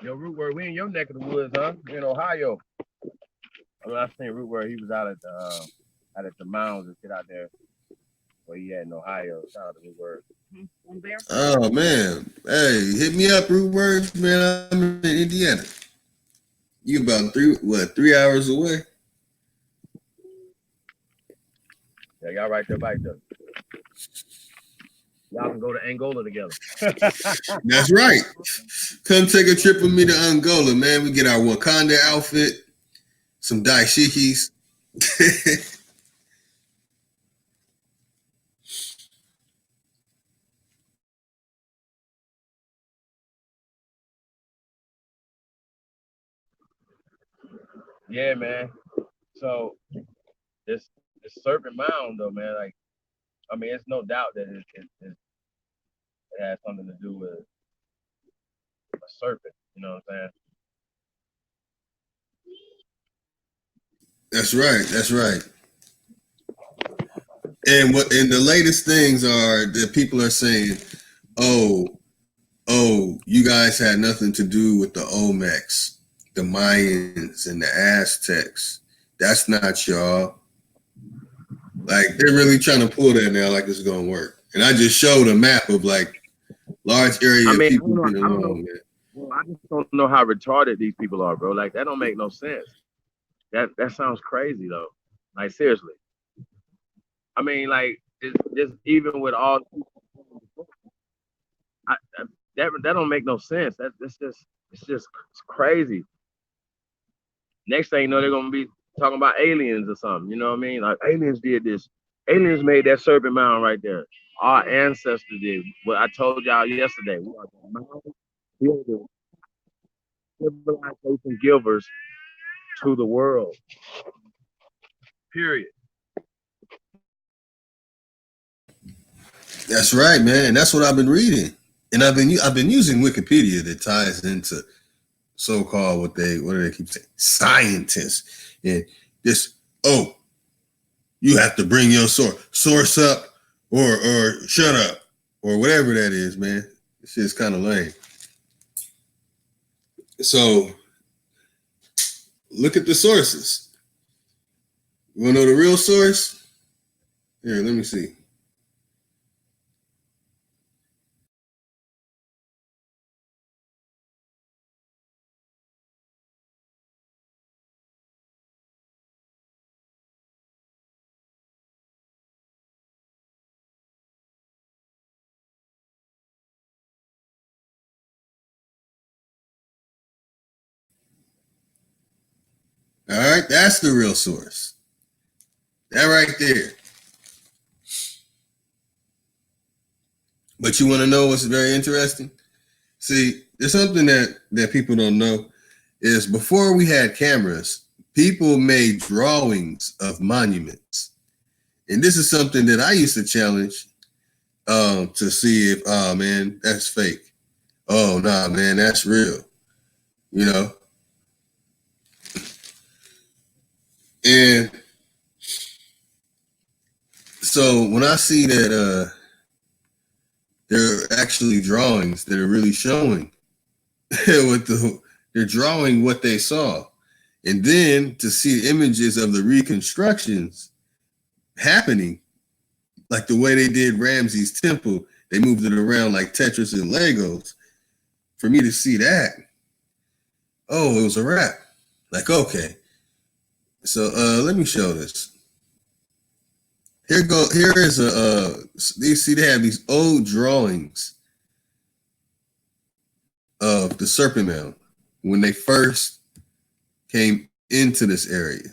Yo, Root Word, we in your neck of the woods, huh? In Ohio. I seen Root Word. He was out at the mounds and shit out there where he at in Ohio. Shout out to Root Word. Oh man, hey, hit me up, Root Words, man. I'm in Indiana. You about 3 hours away? Yeah, y'all right there, bike though. Y'all can go to Angola together. That's right. Come take a trip with me to Angola, man. We get our Wakanda outfit, some dashikis. Yeah, man. So this Serpent Mound, though, man. Like, I mean, it's no doubt that it has something to do with a serpent. You know what I'm saying? That's right. And the latest things are that people are saying, oh, you guys had nothing to do with the Olmecs, the Mayans, and the Aztecs. That's not y'all. Like, they're really trying to pull that now like it's going to work. And I just showed a map of, like, large area of people getting along, man. Well, I just don't know how retarded these people are, bro. Like, that don't make no sense. That sounds crazy, though. Like, seriously. I mean, like, just even with all... that don't make no sense. It's just crazy. Next thing you know, they're gonna be talking about aliens or something. You know what I mean? Like, aliens did this. Aliens made that Serpent Mound right there. Our ancestors did. What I told y'all yesterday. We are the mound builders, civilization givers to the world. Period. That's right, man. That's what I've been reading. And I've been using Wikipedia that ties into so-called what do they keep saying? Scientists. And this, you have to bring your source up or shut up or whatever that is, man. This shit's kind of lame. So look at the sources. You want to know the real source? Here, let me see. All right, that's the real source. That right there. But you want to know what's very interesting? See, there's something that people don't know is before we had cameras, people made drawings of monuments. And this is something that I used to challenge to see if, oh, man, that's fake. Oh, nah, man, that's real. You know? And so when I see that there are actually drawings that are really showing they're drawing what they saw. And then to see images of the reconstructions happening, like the way they did Ramses Temple, they moved it around like Tetris and Legos. For me to see that, it was a wrap. Like, okay. So let me show this. Here is you see they have these old drawings of the Serpent Mound when they first came into this area.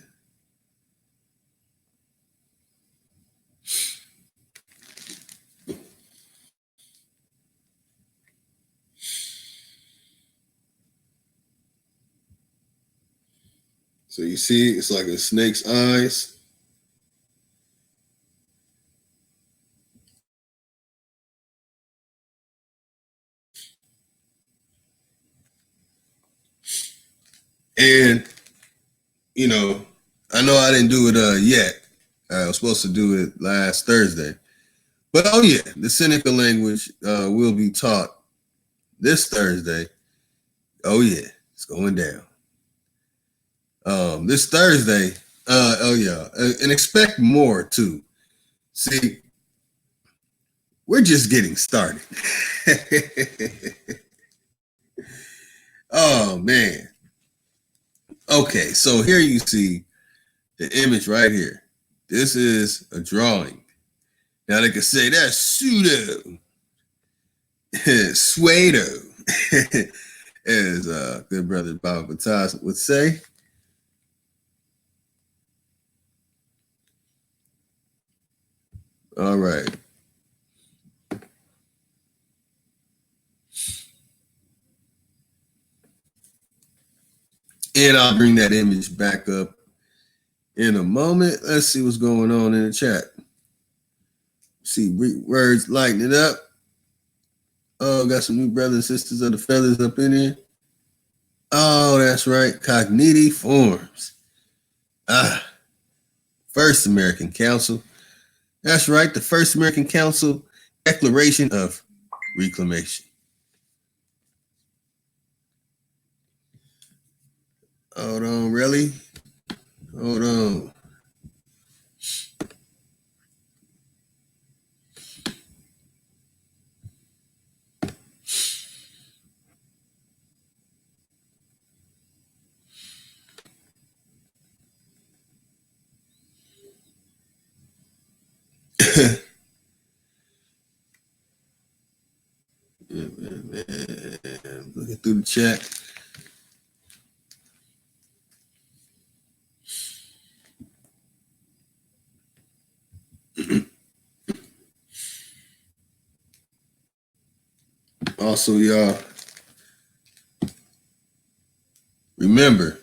So you see, it's like a snake's eyes. And, you know, I know I didn't do it yet. I was supposed to do it last Thursday. But, the Seneca language will be taught this Thursday. It's going down. This Thursday, and expect more, too. See, we're just getting started. Oh, man. Okay, so here you see the image right here. This is a drawing. Now they can say that's pseudo, pseudo, as good brother Bob Batas would say. All right. And I'll bring that image back up in a moment. Let's see what's going on in the chat. See words lighting it up. Oh, got some new brothers and sisters of the feathers up in here. Oh, that's right. Cognitive forms. First American Council. That's right. The First American Council Declaration of Reclamation. Hold on, really? Hold on. Looking through the chat. Also, y'all, remember,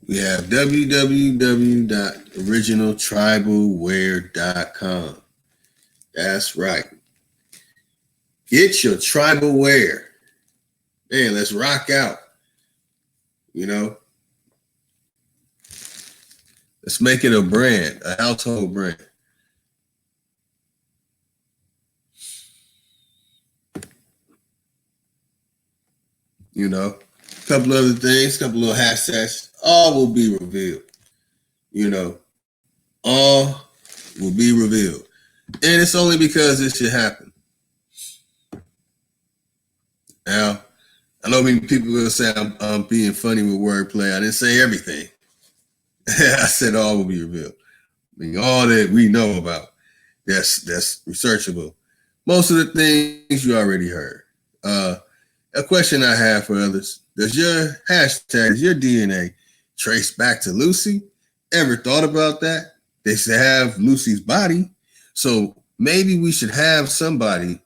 we have www.originaltribalwear.com. That's right. Get your tribal wear. Man, let's rock out. You know, let's make it a brand, a household brand. You know, a couple other things, a couple little hashtags, all will be revealed. You know, all will be revealed. And it's only because it should happen. Now, I know many people will say I'm being funny with wordplay. I didn't say everything. I said all will be revealed. I mean, all that we know about, that's researchable. Most of the things you already heard. A question I have for others: does your hashtag, does your DNA trace back to Lucy? Ever thought about that? They should have Lucy's body, so maybe we should have somebody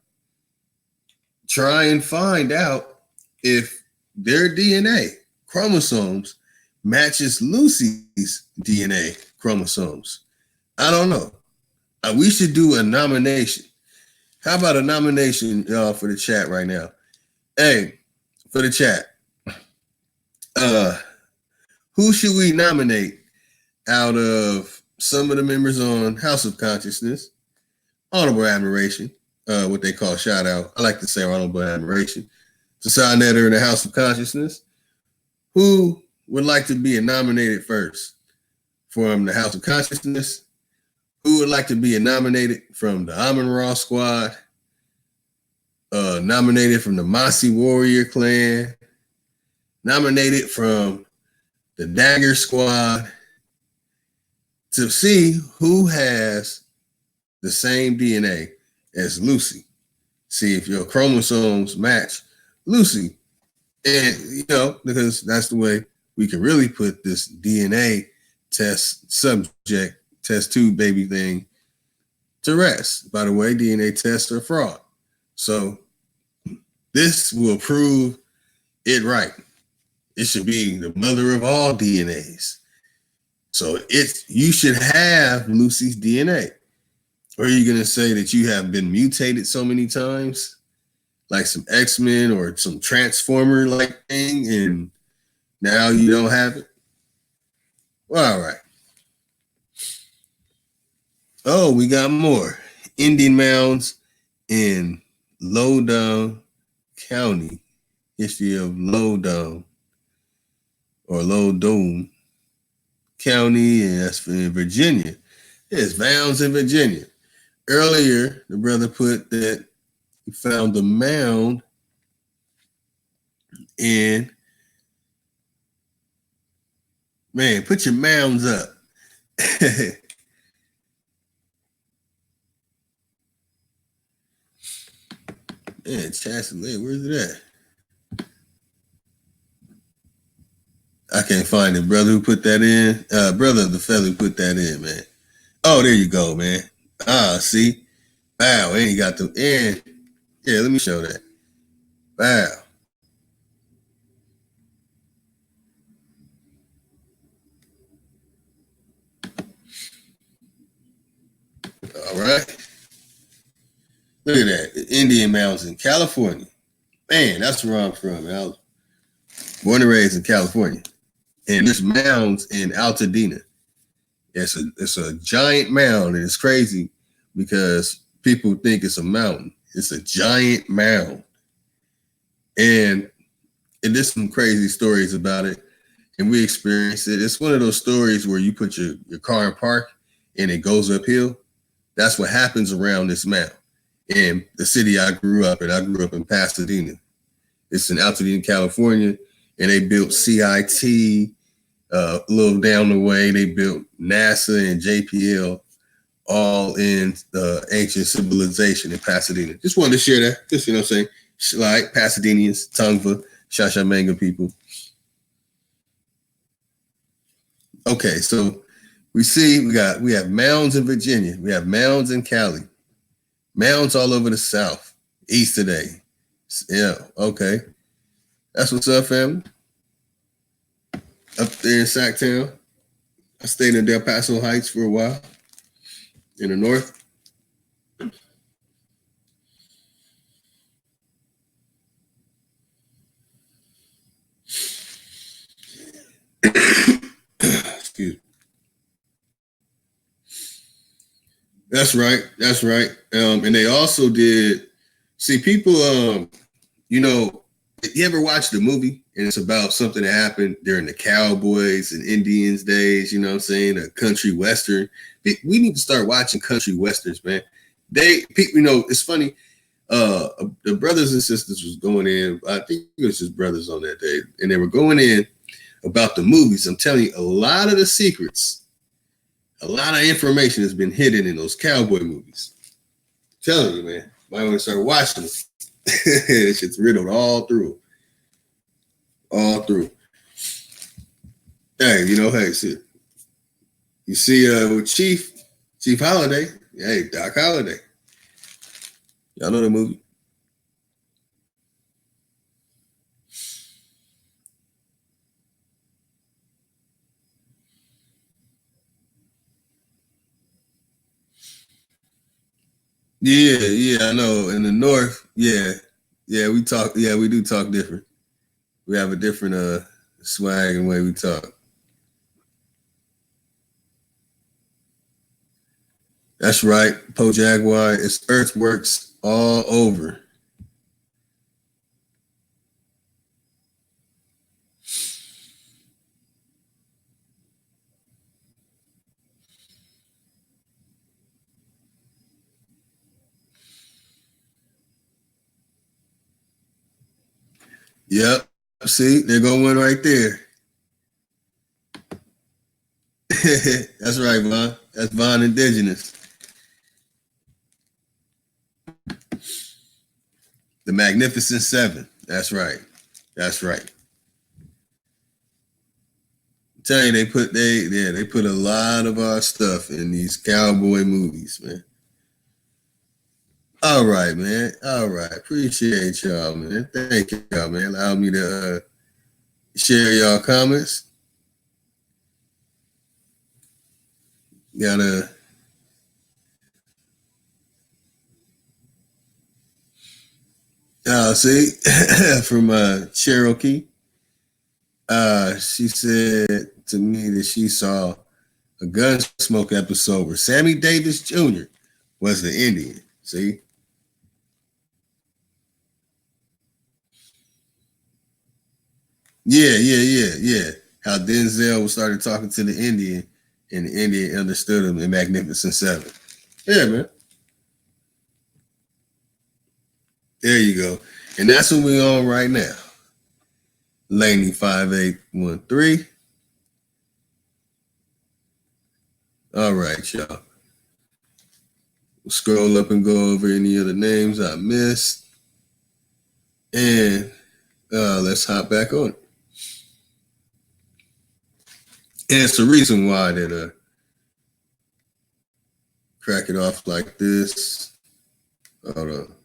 try and find out if their DNA chromosomes matches Lucy's DNA chromosomes. I don't know. We should do a nomination. How about a nomination, y'all, for the chat right now? Hey, for the chat, who should we nominate out of some of the members on House of Consciousness? Honorable admiration, what they call shout out. I like to say honorable admiration. Society Netter in the House of Consciousness. Who would like to be nominated first from the House of Consciousness? Who would like to be nominated from the Amun-Ra Squad? Nominated from the Masi Warrior Clan? Nominated from the Dagger Squad? To see who has the same DNA as Lucy. See if your chromosomes match Lucy. And, you know, because that's the way we can really put this DNA test subject, test tube baby thing to rest. By the way, DNA tests are fraud. So this will prove it right. It should be the mother of all DNAs. So you should have Lucy's DNA. Or are you going to say that you have been mutated so many times, like some X-Men or some Transformer-like thing, and now you don't have it? Well, all right. Oh, we got more. Indian mounds in Loudoun County. History of Loudoun or Loudoun County, and that's in Virginia. There's mounds in Virginia. Earlier, the brother put that he found a mound in, man, put your mounds up. Man, Chancellor, where's it at? I can't find it, brother who put that in. Brother of the fella who put that in, man. Oh, there you go, man. See? Wow, and he got the end. Yeah, let me show that. Wow. All right. Look at that. The Indian Mounds in California. Man, that's where I'm from. I was born and raised in California. And there's mounds in Altadena. It's a giant mound, and it's crazy because people think it's a mountain. It's a giant mound. And there's some crazy stories about it. And we experienced it. It's one of those stories where you put your car in park and it goes uphill. That's what happens around this mound. In the city I grew up in, I grew up in Pasadena. It's in Altadena, California, and they built CIT. A little down the way, they built NASA and JPL, all in the ancient civilization in Pasadena. Just wanted to share that. Just, you know what I'm saying? Like Pasadenians, Tongva, Shashamanga people. Okay, so we have mounds in Virginia. We have mounds in Cali. Mounds all over the South, East today. Yeah, okay. That's what's up, family. Up there in Sacktown. I stayed in Del Paso Heights for a while in the north. Excuse me. That's right. And they also did, see, people, you know, you ever watch the movie and it's about something that happened during the Cowboys and Indians days, you know what I'm saying? A country Western. We need to start watching country Westerns, man. People, you know, it's funny. The brothers and sisters was going in, I think it was just brothers on that day, and they were going in about the movies. I'm telling you, a lot of the secrets, a lot of information has been hidden in those cowboy movies. I'm telling you, man, might want to start watching them. This shit's riddled all through. Hey, you know, hey, see, you see with Chief Holiday, hey, Doc Holliday. Y'all know the movie? Yeah, I know. In the north, yeah, we do talk different. We have a different swag and way we talk. That's right, Po Jaguar. It's earthworks all over. Yep. See, they're going right there. That's right, Vaughn. That's Vaughn Indigenous. The Magnificent Seven. That's right. I'm telling you, they put a lot of our stuff in these cowboy movies, man. All right, man. All right. Appreciate y'all, man. Thank y'all, man. Allow me to share y'all comments. Gotta see from Cherokee. She said to me that she saw a Gunsmoke episode where Sammy Davis Jr. was the Indian. See? Yeah. How Denzel started talking to the Indian, and the Indian understood him in Magnificent Seven. Yeah, man. There you go. And that's what we're on right now. Laney 5813. All right, y'all. We'll scroll up and go over any other names I missed. And let's hop back on. And it's the reason why that crack it off like this. Hold on.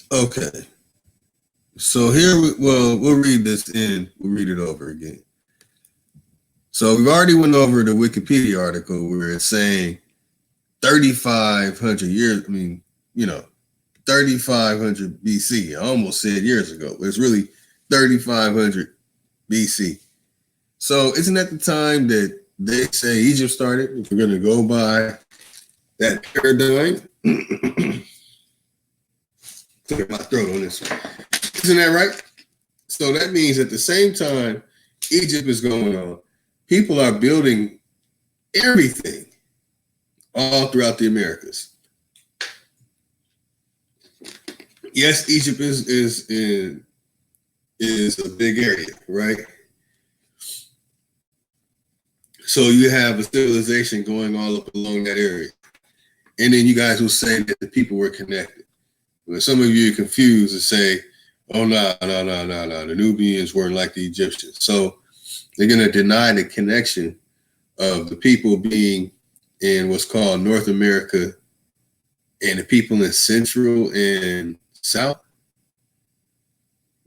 Okay. So here, we'll read this in. We'll read it over again. So we've already went over the Wikipedia article where it's saying 3,500 years. I mean, 3,500 BC. I almost said years ago, but it's really 3,500 BC. So isn't that the time that they say Egypt started? If we're going to go by that paradigm. Clear my throat on this one. Isn't that right? So that means at the same time Egypt is going on, people are building everything all throughout the Americas. Yes, Egypt is a big area, right? So you have a civilization going all up along that area. And then you guys will say that the people were connected. But some of you are confused and say, oh, no. The Nubians weren't like the Egyptians. So they're going to deny the connection of the people being in what's called North America and the people in Central and South.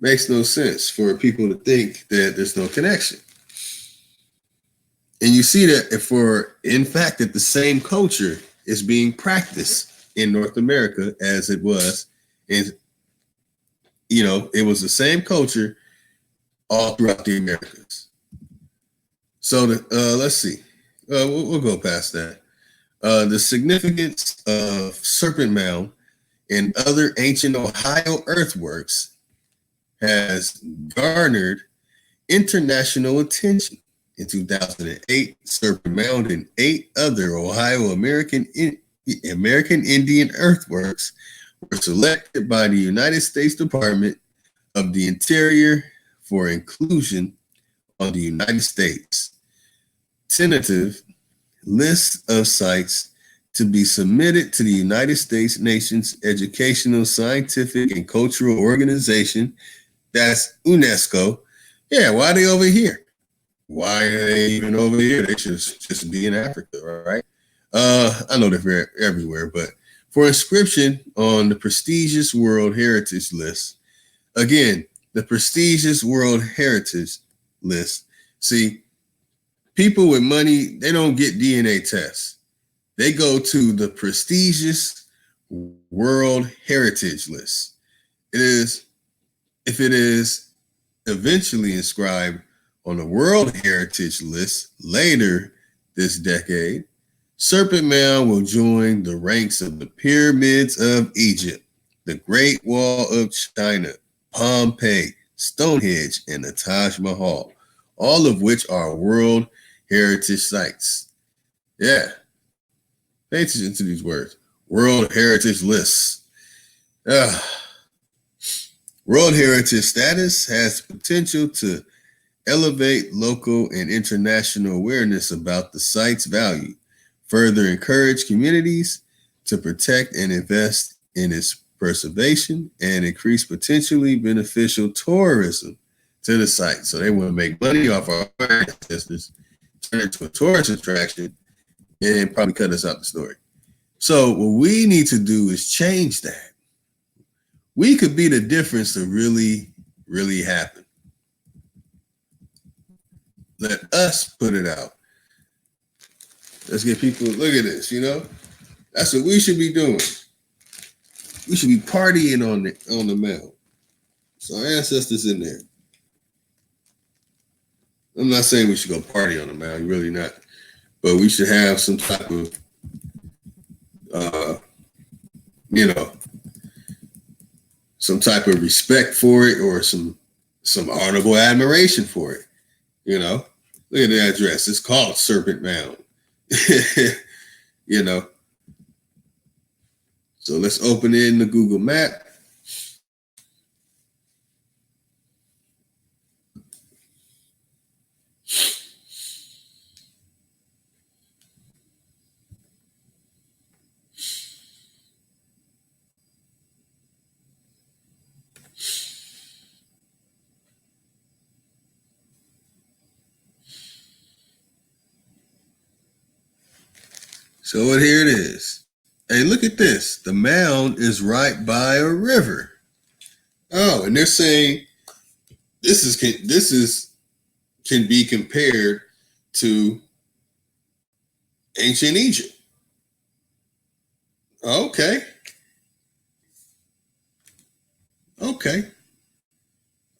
Makes no sense for people to think that there's no connection. And you see that in fact, that the same culture is being practiced in North America as it was. And, it was the same culture all throughout the Americas. So let's see. We'll go past that. The significance of Serpent Mound and other ancient Ohio earthworks has garnered international attention. In 2008, Serpent Mound and 8 other Ohio American Indian earthworks were selected by the United States Department of the Interior for inclusion on the United States tentative list of sites to be submitted to the United States nation's educational, scientific, and cultural organization. That's UNESCO. Yeah, why are they over here? Why are they even over here? They should just be in Africa, right? I know they're everywhere, but for inscription on the prestigious World Heritage List. Again, the prestigious World Heritage List. See, people with money, they don't get DNA tests. They go to the prestigious World Heritage List. If it is eventually inscribed on the World Heritage List later this decade, Serpent Mound will join the ranks of the pyramids of Egypt, the Great Wall of China, Pompeii, Stonehenge, and the Taj Mahal, all of which are World Heritage Sites. Yeah. Pay attention to these words. World Heritage Lists. World Heritage status has potential to elevate local and international awareness about the site's value, further encourage communities to protect and invest in its preservation, and increase potentially beneficial tourism to the site. So they want to make money off our ancestors, turn it into a tourist attraction, and probably cut us out the story. So what we need to do is change that. We could be the difference to really, really happen. Let us put it out. Let's get people to look at this, That's what we should be doing. We should be partying on the mound. So our ancestors in there. I'm not saying we should go party on the mound, really not. But we should have some type of, some type of respect for it, or some honorable admiration for it. Look at the address. It's called Serpent Mound. So let's open it in the Google map. So here it is. Hey, look at this. The mound is right by a river. Oh, and they're saying this can be compared to ancient Egypt. Okay. Okay.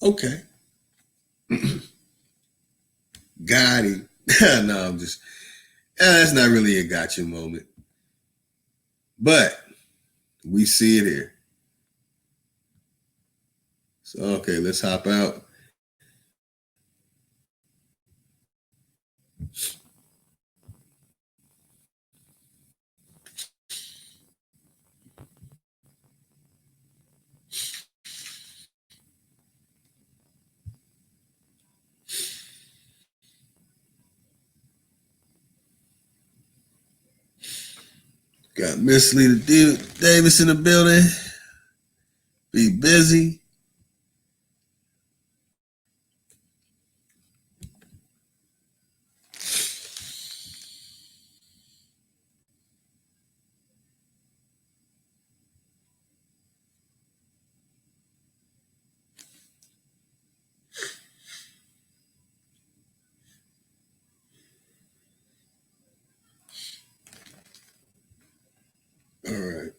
Okay. Got him. No, I'm just, that's not really a gotcha moment. But we see it here. So, okay, let's hop out. Got Miss Lita Davis in the building. Be busy. All right.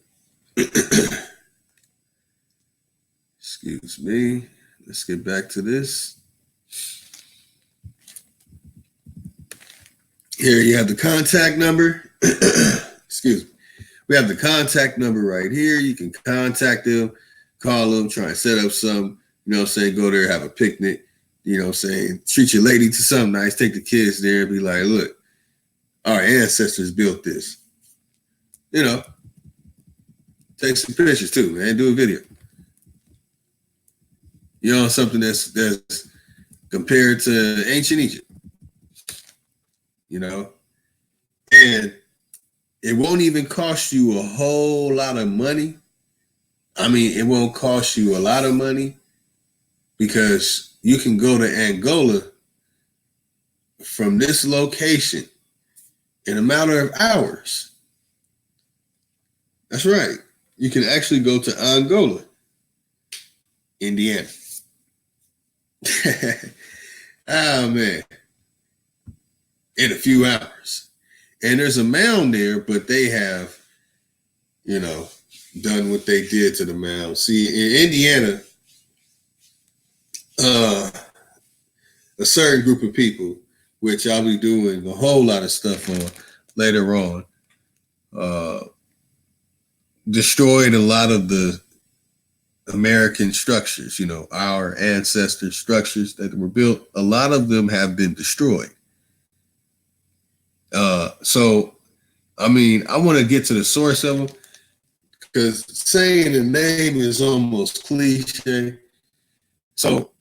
Excuse me. Let's get back to this. Here you have the contact number. Excuse me. We have the contact number right here. You can contact them, call them, try and set up some, you know what I'm saying, go there, have a picnic, you know what I'm saying, treat your lady to something nice, take the kids there and be like, look, our ancestors built this. You know, take some pictures too, man, do a video. You know, something that's compared to ancient Egypt. You know, and it won't even cost you a whole lot of money. I mean, it won't cost you a lot of money because you can go to Angola from this location in a matter of hours. That's right. You can actually go to Angola, Indiana. Oh, man. In a few hours. And there's a mound there, but they have, you know, done what they did to the mound. See, in Indiana, a certain group of people, which I'll be doing a whole lot of stuff on later on, destroyed a lot of the American structures, you know, our ancestor structures that were built. A lot of them have been destroyed. So, I mean, I want to get to the source of them because saying the name is almost cliche. So,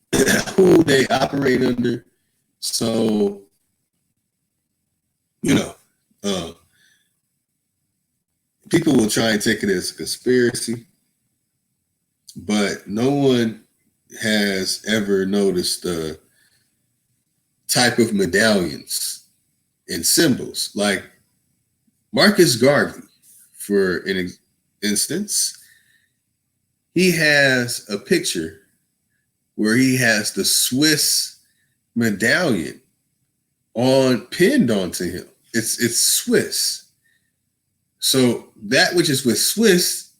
who they operate under. So, you know, people will try and take it as a conspiracy, but no one has ever noticed the type of medallions and symbols. Like Marcus Garvey, for an instance, he has a picture where he has the Swiss medallion pinned onto him. It's Swiss. So that which is with Swiss,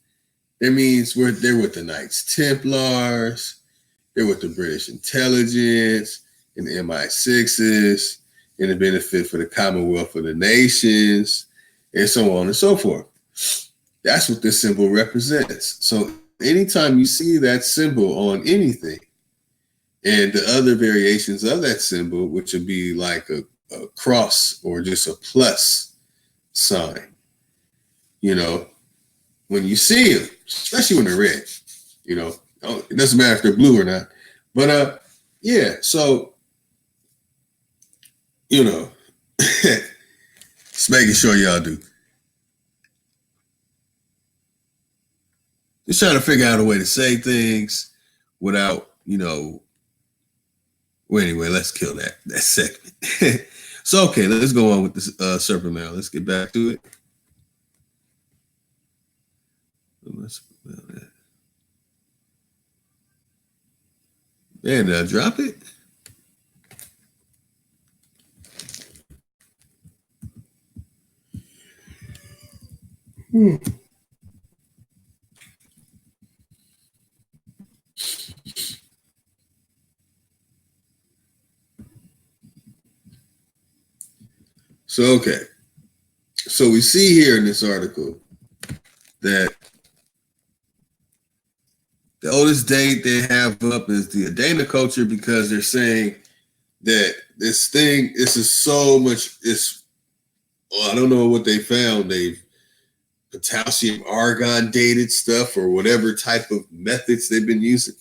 that means they're with the Knights Templars, they're with the British intelligence and the MI6s, and the benefit for the Commonwealth of the Nations, and so on and so forth. That's what this symbol represents. So anytime you see that symbol on anything, and the other variations of that symbol, which would be like a cross or just a plus sign, you know, when you see them, especially when they're red, you know, it doesn't matter if they're blue or not. But yeah, so, you know, just making sure y'all do. Just trying to figure out a way to say things without, you know. Well, anyway, let's kill that segment. So, okay, let's go on with this Serpent Mound. Let's get back to it. Man, did I drop it? Hmm. So, okay. So we see here in this article that the oldest date they have up is the Adena culture because they're saying that this is so much, I don't know what they found. They've potassium argon dated stuff or whatever type of methods they've been using.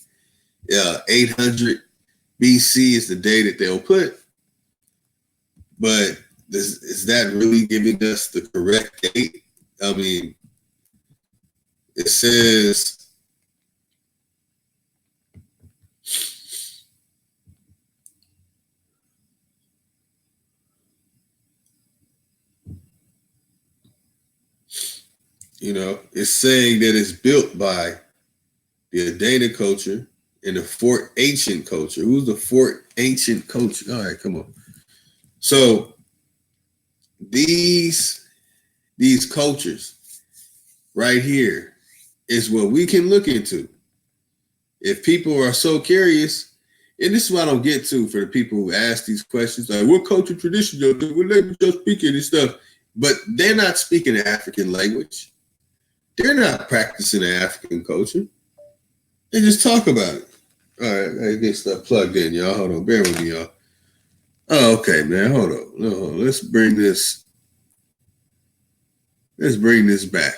800 BC is the day that they'll put. But is that really giving us the correct date? I mean, it says, it's saying that it's built by the Adena culture and the Fort Ancient culture. Who's the Fort Ancient culture? All right, come on. So these cultures right here is what we can look into. If people are so curious, and this is what I don't get to for the people who ask these questions, like what culture tradition what language you're speaking and stuff, but they're not speaking the African language. They're not practicing the African culture. They just talk about it. All right, I get stuff plugged in, y'all. Hold on, bear with me, y'all. Oh, okay, man. Hold on. No, let's bring this back.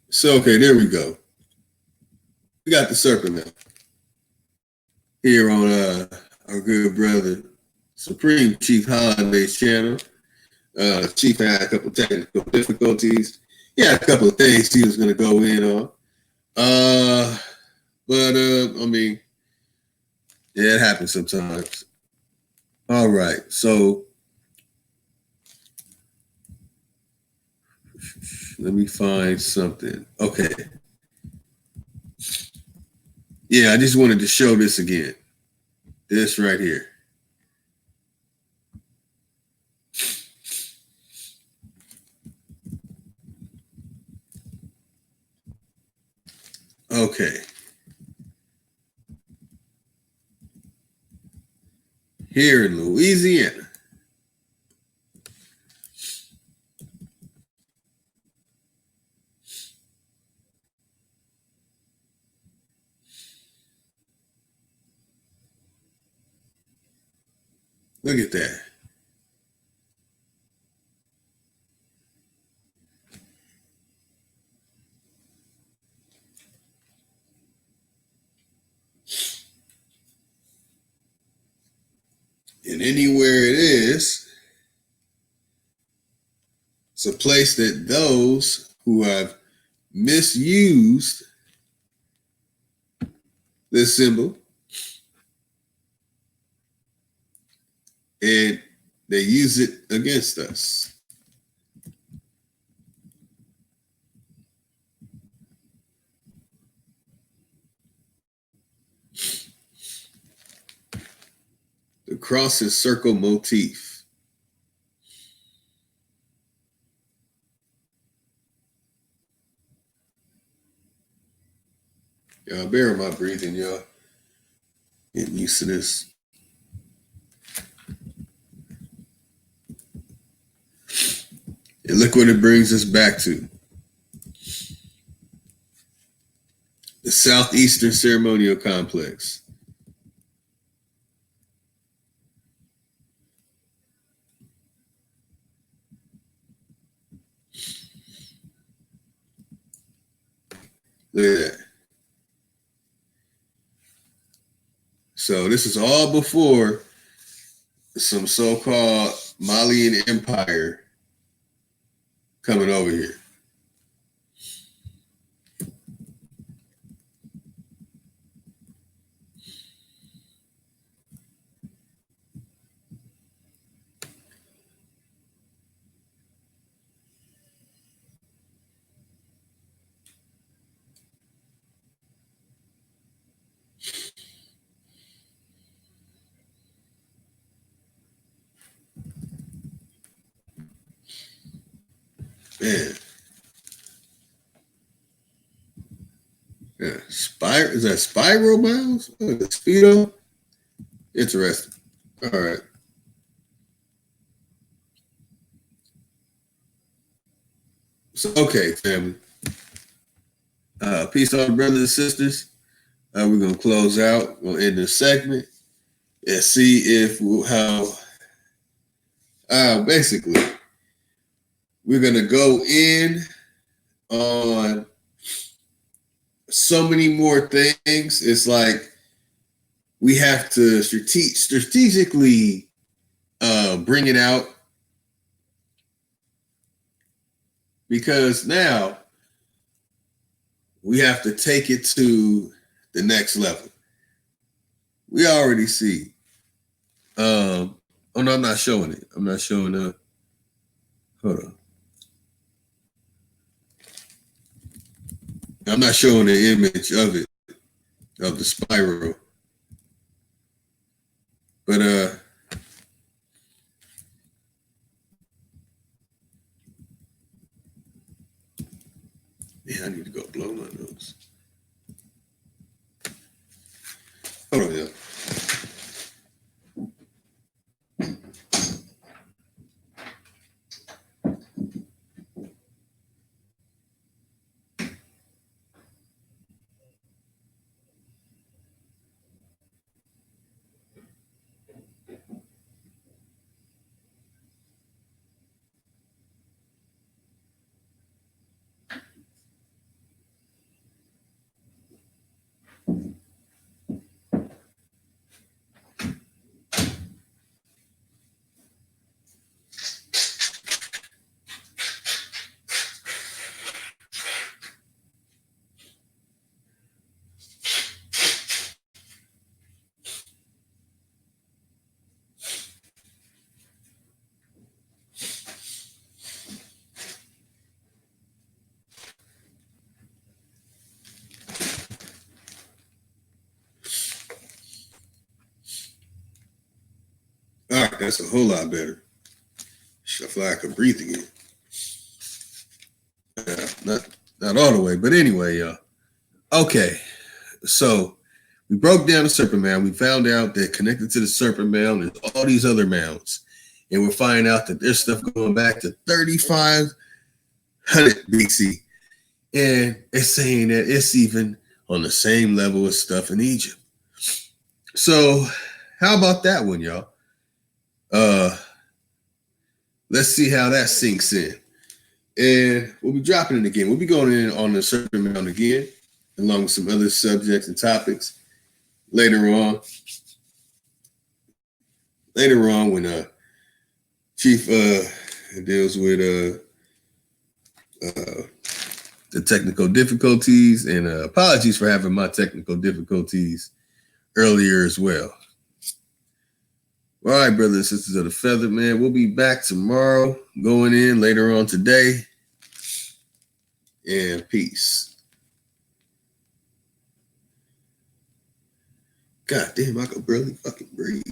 So, okay, there we go. We got the Serpent Mound here on our good brother Supreme Chief Holiday's channel. Chief had a couple technical difficulties. He had a couple of things he was going to go in on. But I mean, yeah, it happens sometimes. All right, so let me find something. Okay. Yeah, I just wanted to show this again. This right here. Okay. Here in Louisiana. Look at that. And anywhere it is, it's a place that those who have misused this symbol and they use it against us. The cross and circle motif. Y'all bear my breathing, y'all. Getting used to this. And look what it brings us back to. The Southeastern Ceremonial Complex. Look at that. So this is all before some so-called Malian empire coming over here. Man. Yeah. Is that spiral mounds? Oh, the speedo? Interesting. All right. So, okay, family. Peace out, brothers and sisters. We're going to close out. We'll end this segment and see if basically, we're going to go in on so many more things. It's like we have to strategically bring it out, because now we have to take it to the next level. We already see. Oh no, I'm not showing it. I'm not showing up. Hold on. I'm not showing the image of it, of the spiral. But I need to go blow my nose. Hold on, y'all. All right, that's a whole lot better. I feel like I can breathe again. Not all the way, but anyway, y'all. Okay, so we broke down the Serpent Mound. We found out that connected to the Serpent Mound is all these other mounds, and we're finding out that there's stuff going back to 3,500 BC, and it's saying that it's even on the same level as stuff in Egypt. So, how about that one, y'all? Let's see how that sinks in. And we'll be dropping it again. We'll be going in on the Serpent Mound again, along with some other subjects and topics later on. Later on, when Chief deals with the technical difficulties, and apologies for having my technical difficulties earlier as well. All right, brothers and sisters of the feather, man. We'll be back tomorrow, going in later on today. And peace. God damn, I could barely fucking breathe.